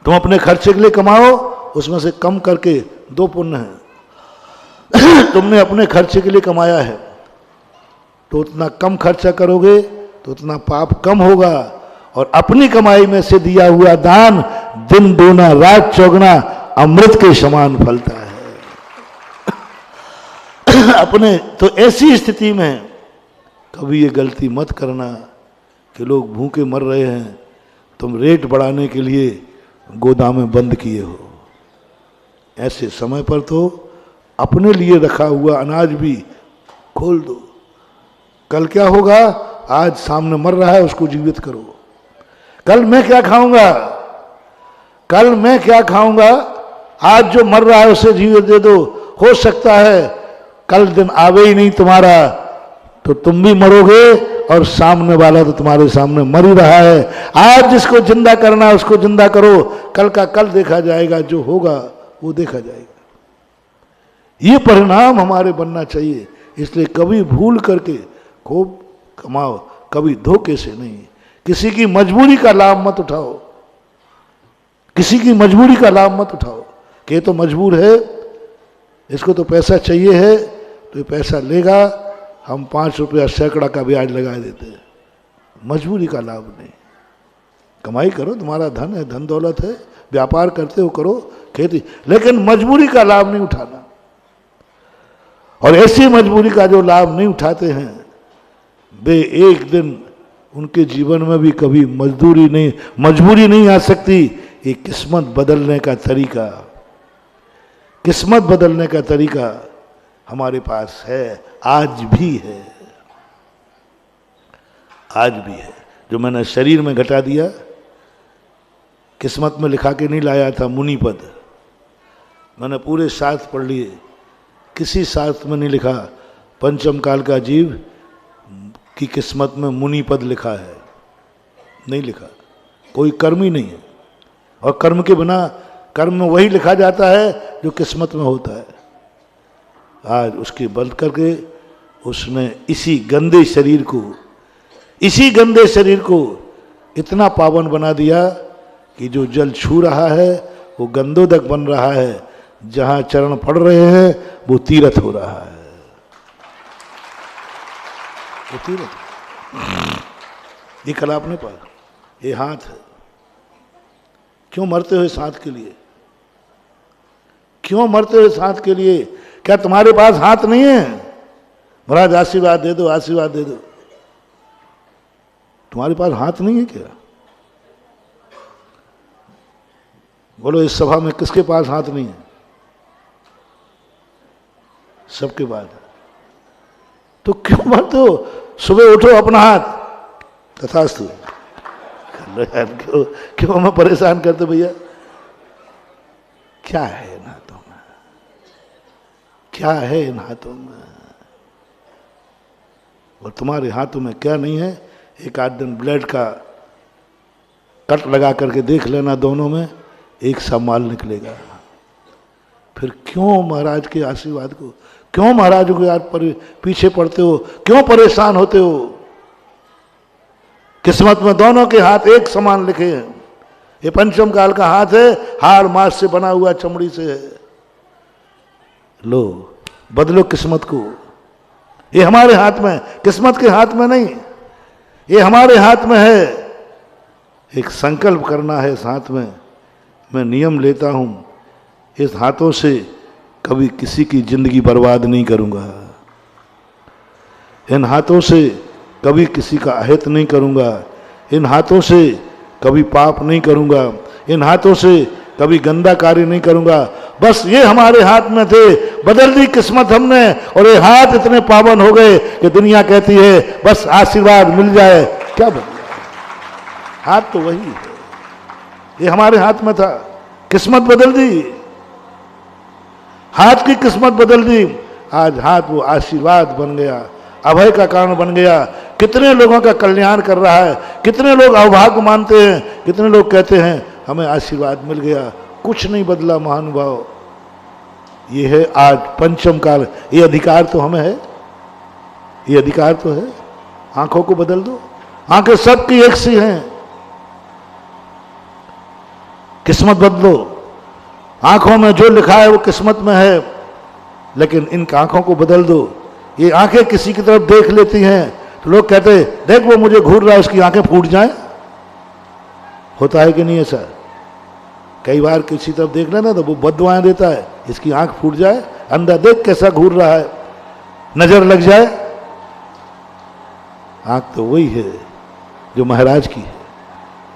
तुम अपने खर्चे के लिए कमाओ, उसमें से कम करके 2 पुण्य है। तुमने अपने खर्चे के लिए कमाया है तो उतना कम खर्चा करोगे तो उतना पाप कम होगा, और अपनी कमाई में से दिया हुआ दान दिन दूना रात चौगुना अमृत के समान फलता है। अपने तो ऐसी स्थिति में कभी ये गलती मत करना कि लोग भूखे मर रहे हैं, तुम रेट बढ़ाने के लिए गोदामें बंद किए हो। ऐसे समय पर तो अपने लिए रखा हुआ अनाज भी खोल दो। कल क्या होगा, आज सामने मर रहा है उसको जीवित करो। कल मैं क्या खाऊंगा, कल मैं क्या खाऊंगा, आज जो मर रहा है उसे जीवित दे दो। हो सकता है कल दिन आवे ही नहीं तुम्हारा, तो तुम भी मरोगे और सामने वाला तो तुम्हारे सामने मर ही रहा है। आज जिसको जिंदा करना है उसको जिंदा करो, कल का कल देखा जाएगा, जो होगा वो देखा जाएगा। ये परिणाम हमारे बनना चाहिए। इसलिए कभी भूल करके खूब कमाओ, कभी धोखे से नहीं। किसी की मजबूरी का लाभ मत उठाओ, किसी की मजबूरी का लाभ मत उठाओ कि तो मजबूर है, इसको तो पैसा चाहिए है, तो ये पैसा लेगा, हम 5 रुपया सैकड़ा का ब्याज लगा देते हैं। मजबूरी का लाभ नहीं। कमाई करो, तुम्हारा धन है, धन दौलत है, व्यापार करते हो करो, खेती, लेकिन मजबूरी का लाभ नहीं उठाना। और ऐसी मजबूरी का जो लाभ नहीं उठाते हैं वे एक दिन उनके जीवन में भी कभी मजबूरी नहीं आ सकती। ये किस्मत बदलने का तरीका, किस्मत बदलने का तरीका हमारे पास है, आज भी है, आज भी है। जो मैंने शरीर में घटा दिया, किस्मत में लिखा के नहीं लाया था मुनि पद। मैंने पूरे शास्त्र पढ़ लिए, किसी शास्त्र में नहीं लिखा पंचम काल का जीव की किस्मत में मुनि पद लिखा है, नहीं लिखा। कोई कर्म ही नहीं है, और कर्म के बिना, कर्म में वही लिखा जाता है जो किस्मत में होता है। आज उसके बल करके उसने इसी गंदे शरीर को इतना पावन बना दिया कि जो जल छू रहा है वो गंधोदक बन रहा है, जहां चरण पड़ रहे हैं वो तीर्थ हो रहा है, वो तीर्थ। ये कला अपने पास, ये हाथ है। क्यों मरते हो इस हाथ के लिए, क्यों मरते हो इस हाथ के लिए? क्या तुम्हारे पास हाथ नहीं है? महाराज आशीर्वाद दे दो, आशीर्वाद दे दो। तुम्हारे पास हाथ नहीं है क्या? बोलो, इस सभा में किसके पास हाथ नहीं है? सबके पास। तो क्यों मरते हो? सुबह उठो, अपना हाथ तथास्तु। क्यों मैं परेशान करते भैया? क्या है इन हाथों में, क्या है इन हाथों में? और तुम्हारे हाथों में क्या नहीं है? एक आध दिन ब्लेड का कट लगा करके देख लेना, दोनों में एक सा माल निकलेगा। फिर क्यों महाराज के आशीर्वाद को, क्यों महाराज को यार पीछे पड़ते हो, क्यों परेशान होते हो? किस्मत में दोनों के हाथ एक समान लिखे हैं। ये पंचम काल का हाथ है, हाड़ मांस से बना हुआ, चमड़ी से है। लो, बदलो किस्मत को। ये हमारे हाथ में, किस्मत के हाथ में नहीं, ये हमारे हाथ में है। एक संकल्प करना है इस हाथ में। मैं नियम लेता हूं, इस हाथों से कभी किसी की जिंदगी बर्बाद नहीं करूंगा, इन हाथों से कभी किसी का अहित नहीं करूंगा, इन हाथों से कभी पाप नहीं करूंगा, इन हाथों से कभी गंदा कार्य नहीं करूंगा। बस ये हमारे हाथ में थे, बदल दी किस्मत हमने, और ये हाथ इतने पावन हो गए कि दुनिया कहती है बस आशीर्वाद मिल जाए। क्या बदला? हाथ तो वही है, ये हमारे हाथ में था, किस्मत बदल दी, हाथ की किस्मत बदल दी। आज हाथ वो आशीर्वाद बन गया, अभय का कारण बन गया। कितने लोगों का कल्याण कर रहा है, कितने लोग अभाग्य मानते हैं, कितने लोग कहते हैं हमें आशीर्वाद मिल गया। कुछ नहीं बदला महानुभाव। ये है आज पंचम काल, ये अधिकार तो हमें है, ये अधिकार तो है। आंखों को बदल दो, आंखें सबकी एक सी हैं, किस्मत बदलो। आंखों में जो लिखा है वो किस्मत में है, लेकिन इन आंखों को बदल दो। ये आंखें किसी की तरफ देख लेती हैं तो लोग कहते हैं देख वो मुझे घूर रहा है, उसकी आंखें फूट जाएं। होता है कि नहीं ऐसा? कई बार किसी तरफ देख लेना तो वो बददुआएं देता है, इसकी आंख फूट जाए, अंधा देख कैसा घूर रहा है, नजर लग जाए। आंख तो वही है जो महाराज की है,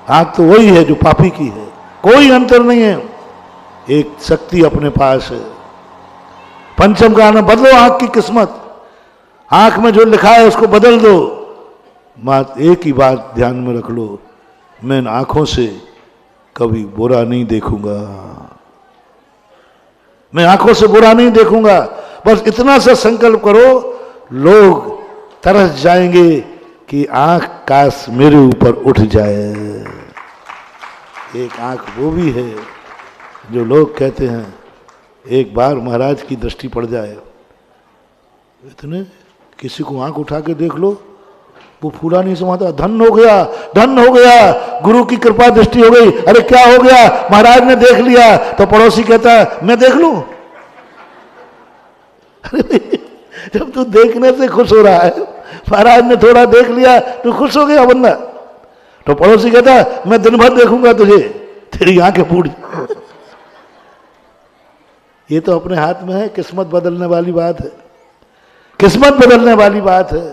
आंख तो वही है जो पापी की है, कोई अंतर नहीं है। एक शक्ति अपने पास है। पंचम कारण बदलो आंख की किस्मत, आंख में जो लिखा है उसको बदल दो। मात्र एक ही बात ध्यान में रख लो, मैं इन आंखों से कभी बुरा नहीं देखूंगा, मैं आंखों से बुरा नहीं देखूंगा। बस इतना सा संकल्प करो, लोग तरस जाएंगे कि आंख काश मेरे ऊपर उठ जाए। एक आंख वो भी है जो लोग कहते हैं एक बार महाराज की दृष्टि पड़ जाए, इतने किसी को आंख उठा के देख लो, वो फूला नहीं समाता, धन हो गया, धन हो गया, गुरु की कृपा दृष्टि हो गई। अरे क्या हो गया? महाराज ने देख लिया। तो पड़ोसी कहता है मैं देख लूं? अरे जब तू देखने से खुश हो रहा है, महाराज ने थोड़ा देख लिया तो खुश हो गया बंदा। तो पड़ोसी कहता है मैं दिन भर देखूंगा तुझे, तेरी आंखें फूट। ये तो अपने हाथ में है, किस्मत बदलने वाली बात है, किस्मत बदलने वाली बात है।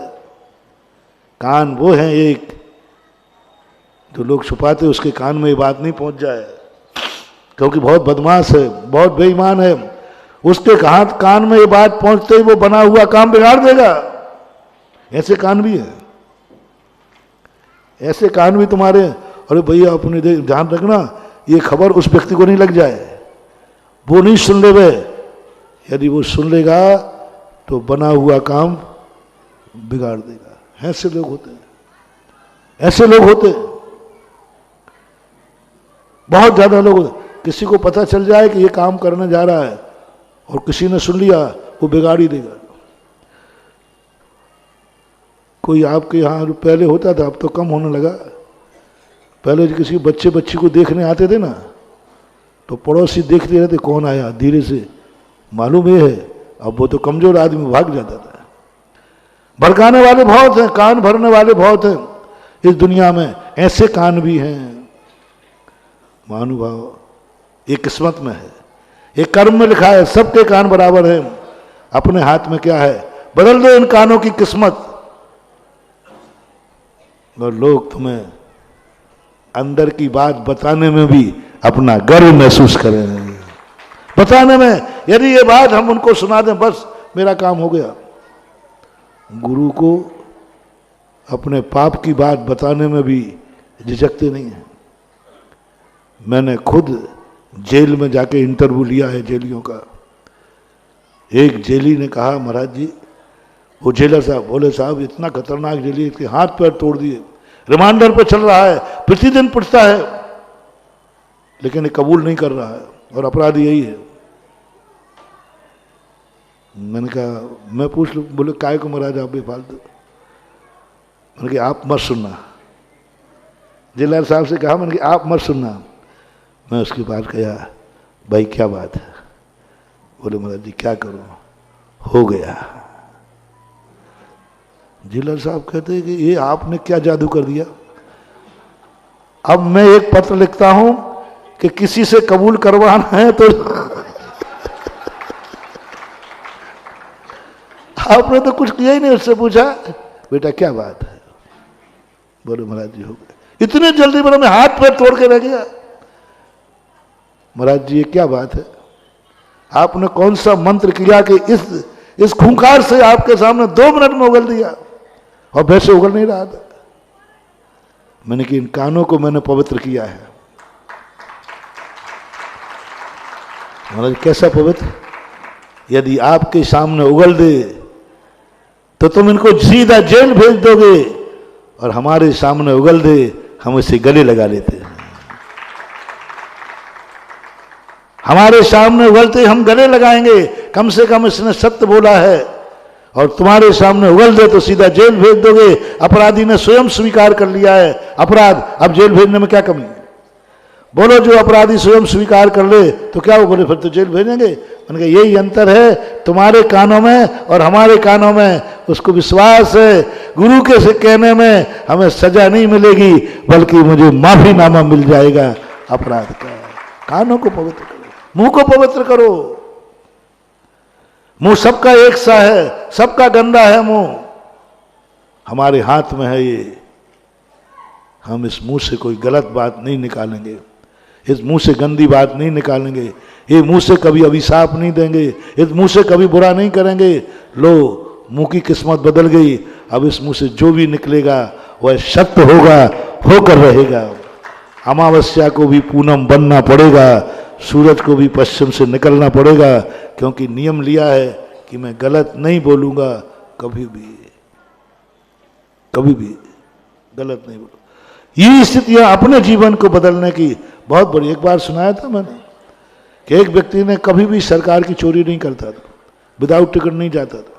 कान वो है एक जो लोग छुपाते, उसके कान में ये बात नहीं पहुंच जाए, क्योंकि बहुत बदमाश है, बहुत बेईमान है। उसके हाथ कान में ये बात पहुंचते ही वो बना हुआ काम बिगाड़ देगा। ऐसे कान भी है, ऐसे कान भी तुम्हारे। अरे भैया अपने ध्यान रखना, ये खबर उस व्यक्ति को नहीं लग जाए, वो नहीं सुन ले वे। यदि वो सुन लेगा तो बना हुआ काम बिगाड़ देगा। ऐसे लोग होते हैं, ऐसे लोग होते हैं, बहुत ज्यादा लोग होते। किसी को पता चल जाए कि ये काम करने जा रहा है और किसी ने सुन लिया, वो बिगाड़ ही देगा। कोई आपके यहाँ पहले होता था, अब तो कम होने लगा। पहले किसी बच्चे बच्ची को देखने आते थे ना, तो पड़ोसी देखते रहते कौन आया, धीरे से मालूम ये है। अब वो तो कमजोर आदमी भाग जाता था। भड़काने वाले बहुत हैं, कान भरने वाले बहुत हैं इस दुनिया में, ऐसे कान भी हैं। महानुभाव, ये किस्मत में है, ये कर्म में लिखा है, सबके कान बराबर हैं। अपने हाथ में क्या है? बदल दो इन कानों की किस्मत, और लोग तुम्हें अंदर की बात बताने में भी अपना गर्व महसूस करें। बताने में, यदि ये बात हम उनको सुना दें, बस मेरा काम हो गया। गुरु को अपने पाप की बात बताने में भी झिझकते नहीं हैं। मैंने खुद जेल में जाके इंटरव्यू लिया है जेलियों का। एक जेली ने कहा महाराज जी, वो जेलर साहब बोले साहब इतना खतरनाक जेली, इसके हाथ पैर तोड़ दिए, रिमांडर पे चल रहा है, प्रतिदिन पिटता है, लेकिन ये कबूल नहीं कर रहा है और अपराधी यही है। मैंने कहा मैं पूछ लूँ? बोले काय को महाराज आप बेफालतू। मैंने कहा आप मत सुनना। जेलर साहब से कहा, मैंने कहा आप मत सुनना। मैं उसके बाद कहा भाई क्या बात है? बोले महाराज जी क्या करूं, हो गया। जेलर साहब कहते हैं कि ये आपने क्या जादू कर दिया? अब मैं एक पत्र लिखता हूं कि किसी से कबूल करवाना है तो आपने तो कुछ किया ही नहीं। उससे पूछा बेटा क्या बात है? बोले महाराज जी हो गया। इतने जल्दी बोला मैं हाथ पैर तोड़ के रह गया। महाराज जी ये क्या बात है? आपने कौन सा मंत्र किया कि इस खूंखार से आपके सामने 2 मिनट में उगल दिया, और वैसे उगल नहीं रहा था। मैंने कि इन कानों को मैंने पवित्र किया है। महाराज कैसा पवित्र? यदि आपके सामने उगल दे तो तुम इनको सीधा जेल भेज दोगे, और हमारे सामने उगल दे हम इसे गले लगा लेते हैं। हमारे सामने उगलते हम गले लगाएंगे, कम से कम इसने सत्य बोला है। और तुम्हारे सामने उगल दे तो सीधा जेल भेज दोगे। अपराधी ने स्वयं स्वीकार कर लिया है अपराध, अब जेल भेजने में क्या कमी है? बोलो जो अपराधी स्वयं स्वीकार कर ले तो क्या वो बोले फिर तो जेल भेजेंगे? मैंने कहा यही अंतर है तुम्हारे कानों में और हमारे कानों में। उसको विश्वास है गुरु के से कहने में हमें सजा नहीं मिलेगी, बल्कि मुझे माफीनामा मिल जाएगा अपराध का। कानों को पवित्र करो, मुंह को पवित्र करो। मुंह सबका एक सा है, सबका गंदा है मुंह, हमारे हाथ में है ये। हम इस मुंह से कोई गलत बात नहीं निकालेंगे, इस मुंह से गंदी बात नहीं निकालेंगे, ये मुंह से कभी अभिशाप नहीं देंगे, इस मुंह से कभी बुरा नहीं करेंगे। लो, मुंह की किस्मत बदल गई, अब इस मुंह से जो भी निकलेगा वह सत्य होगा, होकर रहेगा। अमावस्या को भी पूनम बनना पड़ेगा, सूरज को भी पश्चिम से निकलना पड़ेगा, क्योंकि नियम लिया है कि मैं गलत नहीं बोलूंगा, कभी भी गलत नहीं बोलूंगा। ये स्थितियां अपने जीवन को बदलने की बहुत बड़ी। एक बार सुनाया था मैंने कि एक व्यक्ति ने कभी भी सरकार की चोरी नहीं करता था, विदाउट टिकट नहीं जाता था।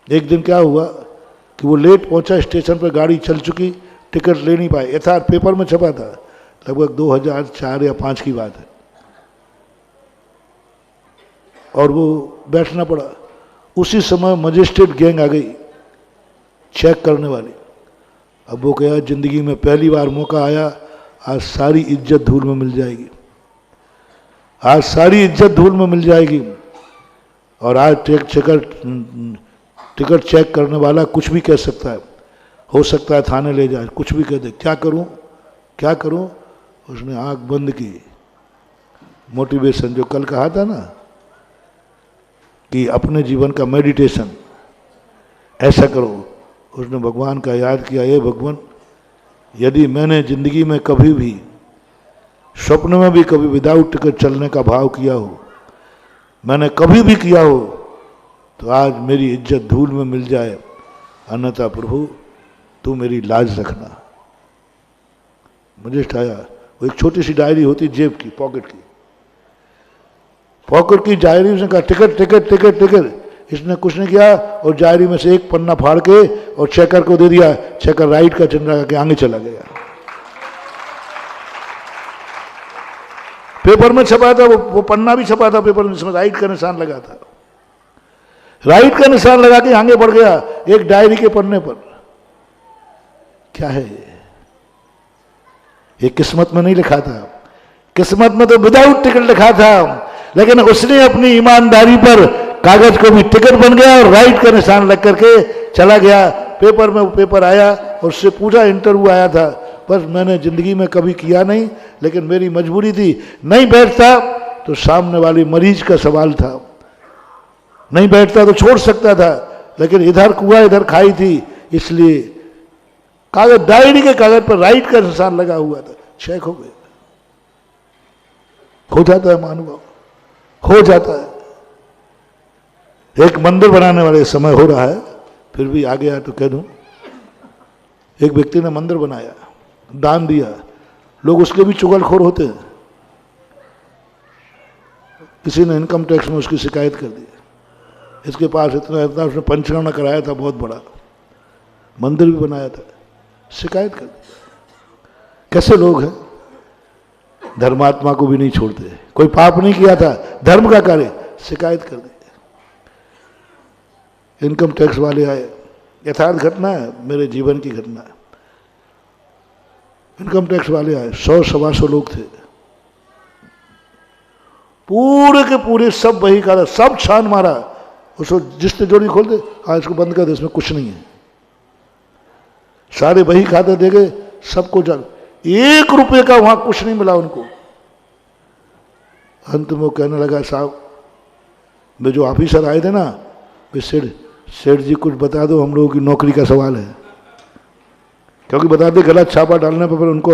एक दिन क्या हुआ कि वो लेट पहुंचा स्टेशन पर, गाड़ी चल चुकी, टिकट ले नहीं पाए। यथार्थ पेपर में छपा था, लगभग 2004 या 5 की बात है, और वो बैठना पड़ा। उसी समय मजिस्ट्रेट गैंग आ गई चेक करने वाली। अब वो कहा जिंदगी में पहली बार मौका आया, आज सारी इज्जत धूल में मिल जाएगी, आज सारी इज्जत धूल में मिल जाएगी। और आज टिकट चेक करने वाला कुछ भी कह सकता है, हो सकता है थाने ले जाए, कुछ भी कह दे। क्या करूं क्या करूं? उसने आंख बंद की। मोटिवेशन जो कल कहा था ना कि अपने जीवन का मेडिटेशन ऐसा करो, उसने भगवान का याद किया। ये भगवान, यदि मैंने जिंदगी में कभी भी स्वप्न में भी कभी विदाउट टिकट चलने का भाव किया हो, मैंने कभी भी किया हो, तो आज मेरी इज्जत धूल में मिल जाए, अन्यथा प्रभु तू मेरी लाज रखना। मुझे उठाया, वो एक छोटी सी डायरी होती जेब की, पॉकेट की डायरी। उसने कहा टिकट टिकट टिकट टिकट। इसने कुछ नहीं किया और डायरी में से एक पन्ना फाड़ के और चेकर को दे दिया। चेकर राइट का चिन्ह लगा के आगे चला गया। पेपर में छपा था, वो पन्ना भी छपा था पेपर में, जिसमें राइट का निशान लगा था। राइट का निशान लगा के आगे बढ़ गया एक डायरी के पन्ने पर। क्या है ये किस्मत में नहीं लिखा था। किस्मत में तो विदाउट टिकट लिखा था, लेकिन उसने अपनी ईमानदारी पर कागज को भी टिकट बन गया और राइट का निशान लग करके चला गया। पेपर में वो पेपर आया और उससे पूरा इंटरव्यू आया था। बस मैंने जिंदगी में कभी किया नहीं, लेकिन मेरी मजबूरी थी, नहीं बैठता तो सामने वाले मरीज का सवाल था, नहीं बैठता तो छोड़ सकता था, लेकिन इधर कुआ इधर खाई थी, इसलिए कागज, डायरी के कागज पर राइट का निशान लगा हुआ था। चेक हो गया। हो जाता है महानुभाव, हो जाता है। एक मंदिर बनाने वाले समय हो रहा है, फिर भी आ गया तो कह दूं। एक व्यक्ति ने मंदिर बनाया, दान दिया, लोग उसके भी चुगलखोर होते हैं। किसी ने इनकम टैक्स में उसकी शिकायत कर दी, इसके पास इतना इतना, उसने पंचनामा कराया था बहुत बड़ा, मंदिर भी बनाया था, शिकायत कर दी। कैसे लोग हैं, धर्मात्मा को भी नहीं छोड़ते। कोई पाप नहीं किया था, धर्म का कार्य, शिकायत कर दी। इनकम टैक्स वाले आए, यथार्थ घटना है, मेरे जीवन की घटना है। इनकम टैक्स वाले आए, 100-125 लोग थे, पूरे के पूरे सब बही का सब छान मारा। उसको जिस तिजोरी खोल दे, आज इसको बंद कर दे, इसमें कुछ नहीं है। सारे बही खाते दे गए, सबको जल, 1 रुपये का वहां कुछ नहीं मिला उनको। अंत में वो कहने लगा, साहब वे जो ऑफिसर आए थे ना, वे सेठ जी कुछ बता दो, हम लोगों की नौकरी का सवाल है। क्योंकि बता दे गलत छापा डालने पर फिर उनको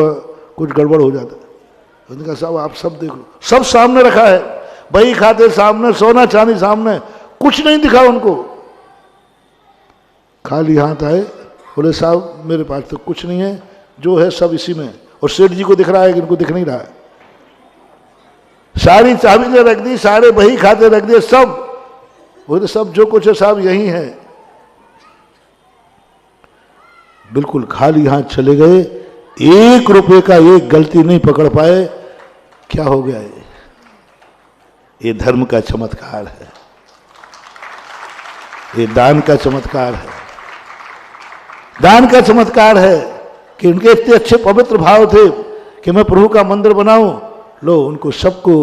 कुछ गड़बड़ हो जाता है। उन्होंने कहा साहब आप सब देख लो, सब सामने रखा है, बही खाते सामने, सोना चांदी सामने, कुछ नहीं दिखा उनको। खाली हाथ आए, बोले साहब मेरे पास तो कुछ नहीं है, जो है सब इसी में। और सेठ जी को दिख रहा है कि इनको दिख नहीं रहा है। सारी चाबी रख दी, सारे बही खाते रख दिए, सब वो तो सब जो कुछ है साहब यही है। बिल्कुल खाली हाथ चले गए, 1 रुपये का एक गलती नहीं पकड़ पाए। क्या हो गया ये धर्म का चमत्कार है। ये दान का चमत्कार है, दान का चमत्कार है कि उनके इतने अच्छे पवित्र भाव थे कि मैं प्रभु का मंदिर बनाऊं, लो उनको सबको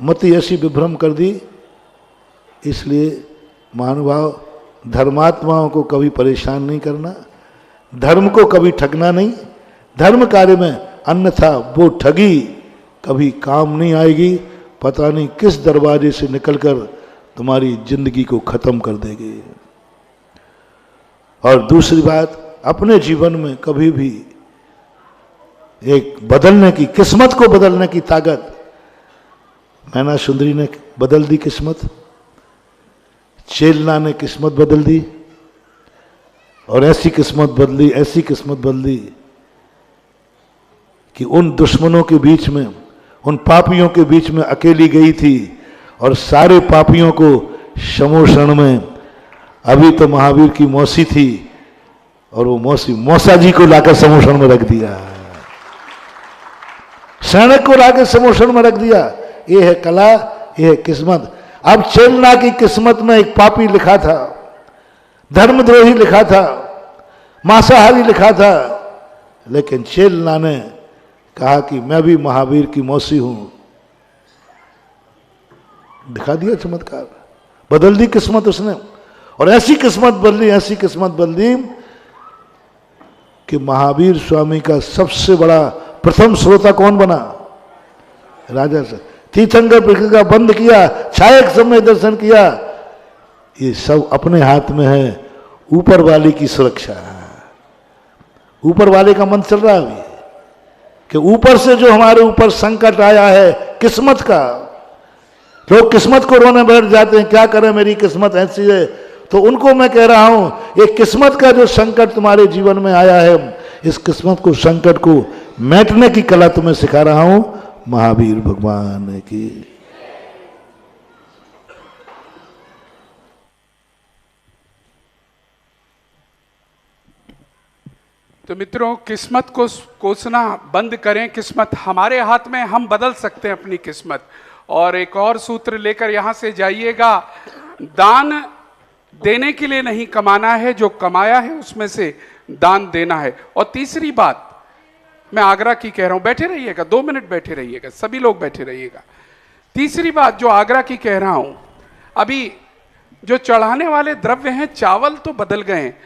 मति ऐसी विभ्रम कर दी। इसलिए महानुभाव, धर्मात्माओं को कभी परेशान नहीं करना, धर्म को कभी ठगना नहीं, धर्म कार्य में अन्यथा वो ठगी कभी काम नहीं आएगी, पता नहीं किस दरवाजे से निकलकर तुम्हारी जिंदगी को खत्म कर देगी। और दूसरी बात, अपने जीवन में कभी भी एक बदलने की, किस्मत को बदलने की ताकत, मैना सुंदरी ने बदल दी किस्मत, चेलना ने किस्मत बदल दी, और ऐसी किस्मत बदली, ऐसी किस्मत बदली कि उन दुश्मनों के बीच में, उन पापियों के बीच में अकेली गई थी और सारे पापियों को समोषण में, अभी तो महावीर की मौसी थी और वो मौसी मौसा जी को लाकर समोषण में रख दिया, सैनिक को लाकर समोषण में रख दिया। ये है कला, ये है किस्मत। अब चेलना की किस्मत में एक पापी लिखा था, धर्मद्रोही लिखा था, मांसाहारी लिखा था, लेकिन चेलना ने कहा कि मैं भी महावीर की मौसी हूं, दिखा दिया चमत्कार, बदल दी किस्मत उसने। और ऐसी किस्मत बदली, ऐसी किस्मत बदली कि महावीर स्वामी का सबसे बड़ा प्रथम श्रोता कौन बना? राजा से। तीर्थंकर प्रक्रिया बंद किया, छायक समय दर्शन किया, ये सब अपने हाथ में है, ऊपर वाले की सुरक्षा। ऊपर वाले का मन चल रहा है अभी कि ऊपर से जो हमारे ऊपर संकट आया है किस्मत का, लोग किस्मत को रोने बैठ जाते हैं, क्या करें मेरी किस्मत ऐसी है। तो उनको मैं कह रहा हूं, ये किस्मत का जो संकट तुम्हारे जीवन में आया है, इस किस्मत को, संकट को मैटने की कला तुम्हें सिखा रहा हूं, महावीर भगवान की। तो मित्रों, किस्मत को कोसना बंद करें, किस्मत हमारे हाथ में, हम बदल सकते हैं अपनी किस्मत। और एक और सूत्र लेकर यहां से जाइएगा, दान देने के लिए नहीं कमाना है, जो कमाया है उसमें से दान देना है। और तीसरी बात मैं आगरा की कह रहा हूं, बैठे रहिएगा, 2 मिनट बैठे रहिएगा, सभी लोग बैठे रहिएगा। तीसरी बात जो आगरा की कह रहा हूं, अभी जो चढ़ाने वाले द्रव्य हैं, चावल तो बदल गए हैं,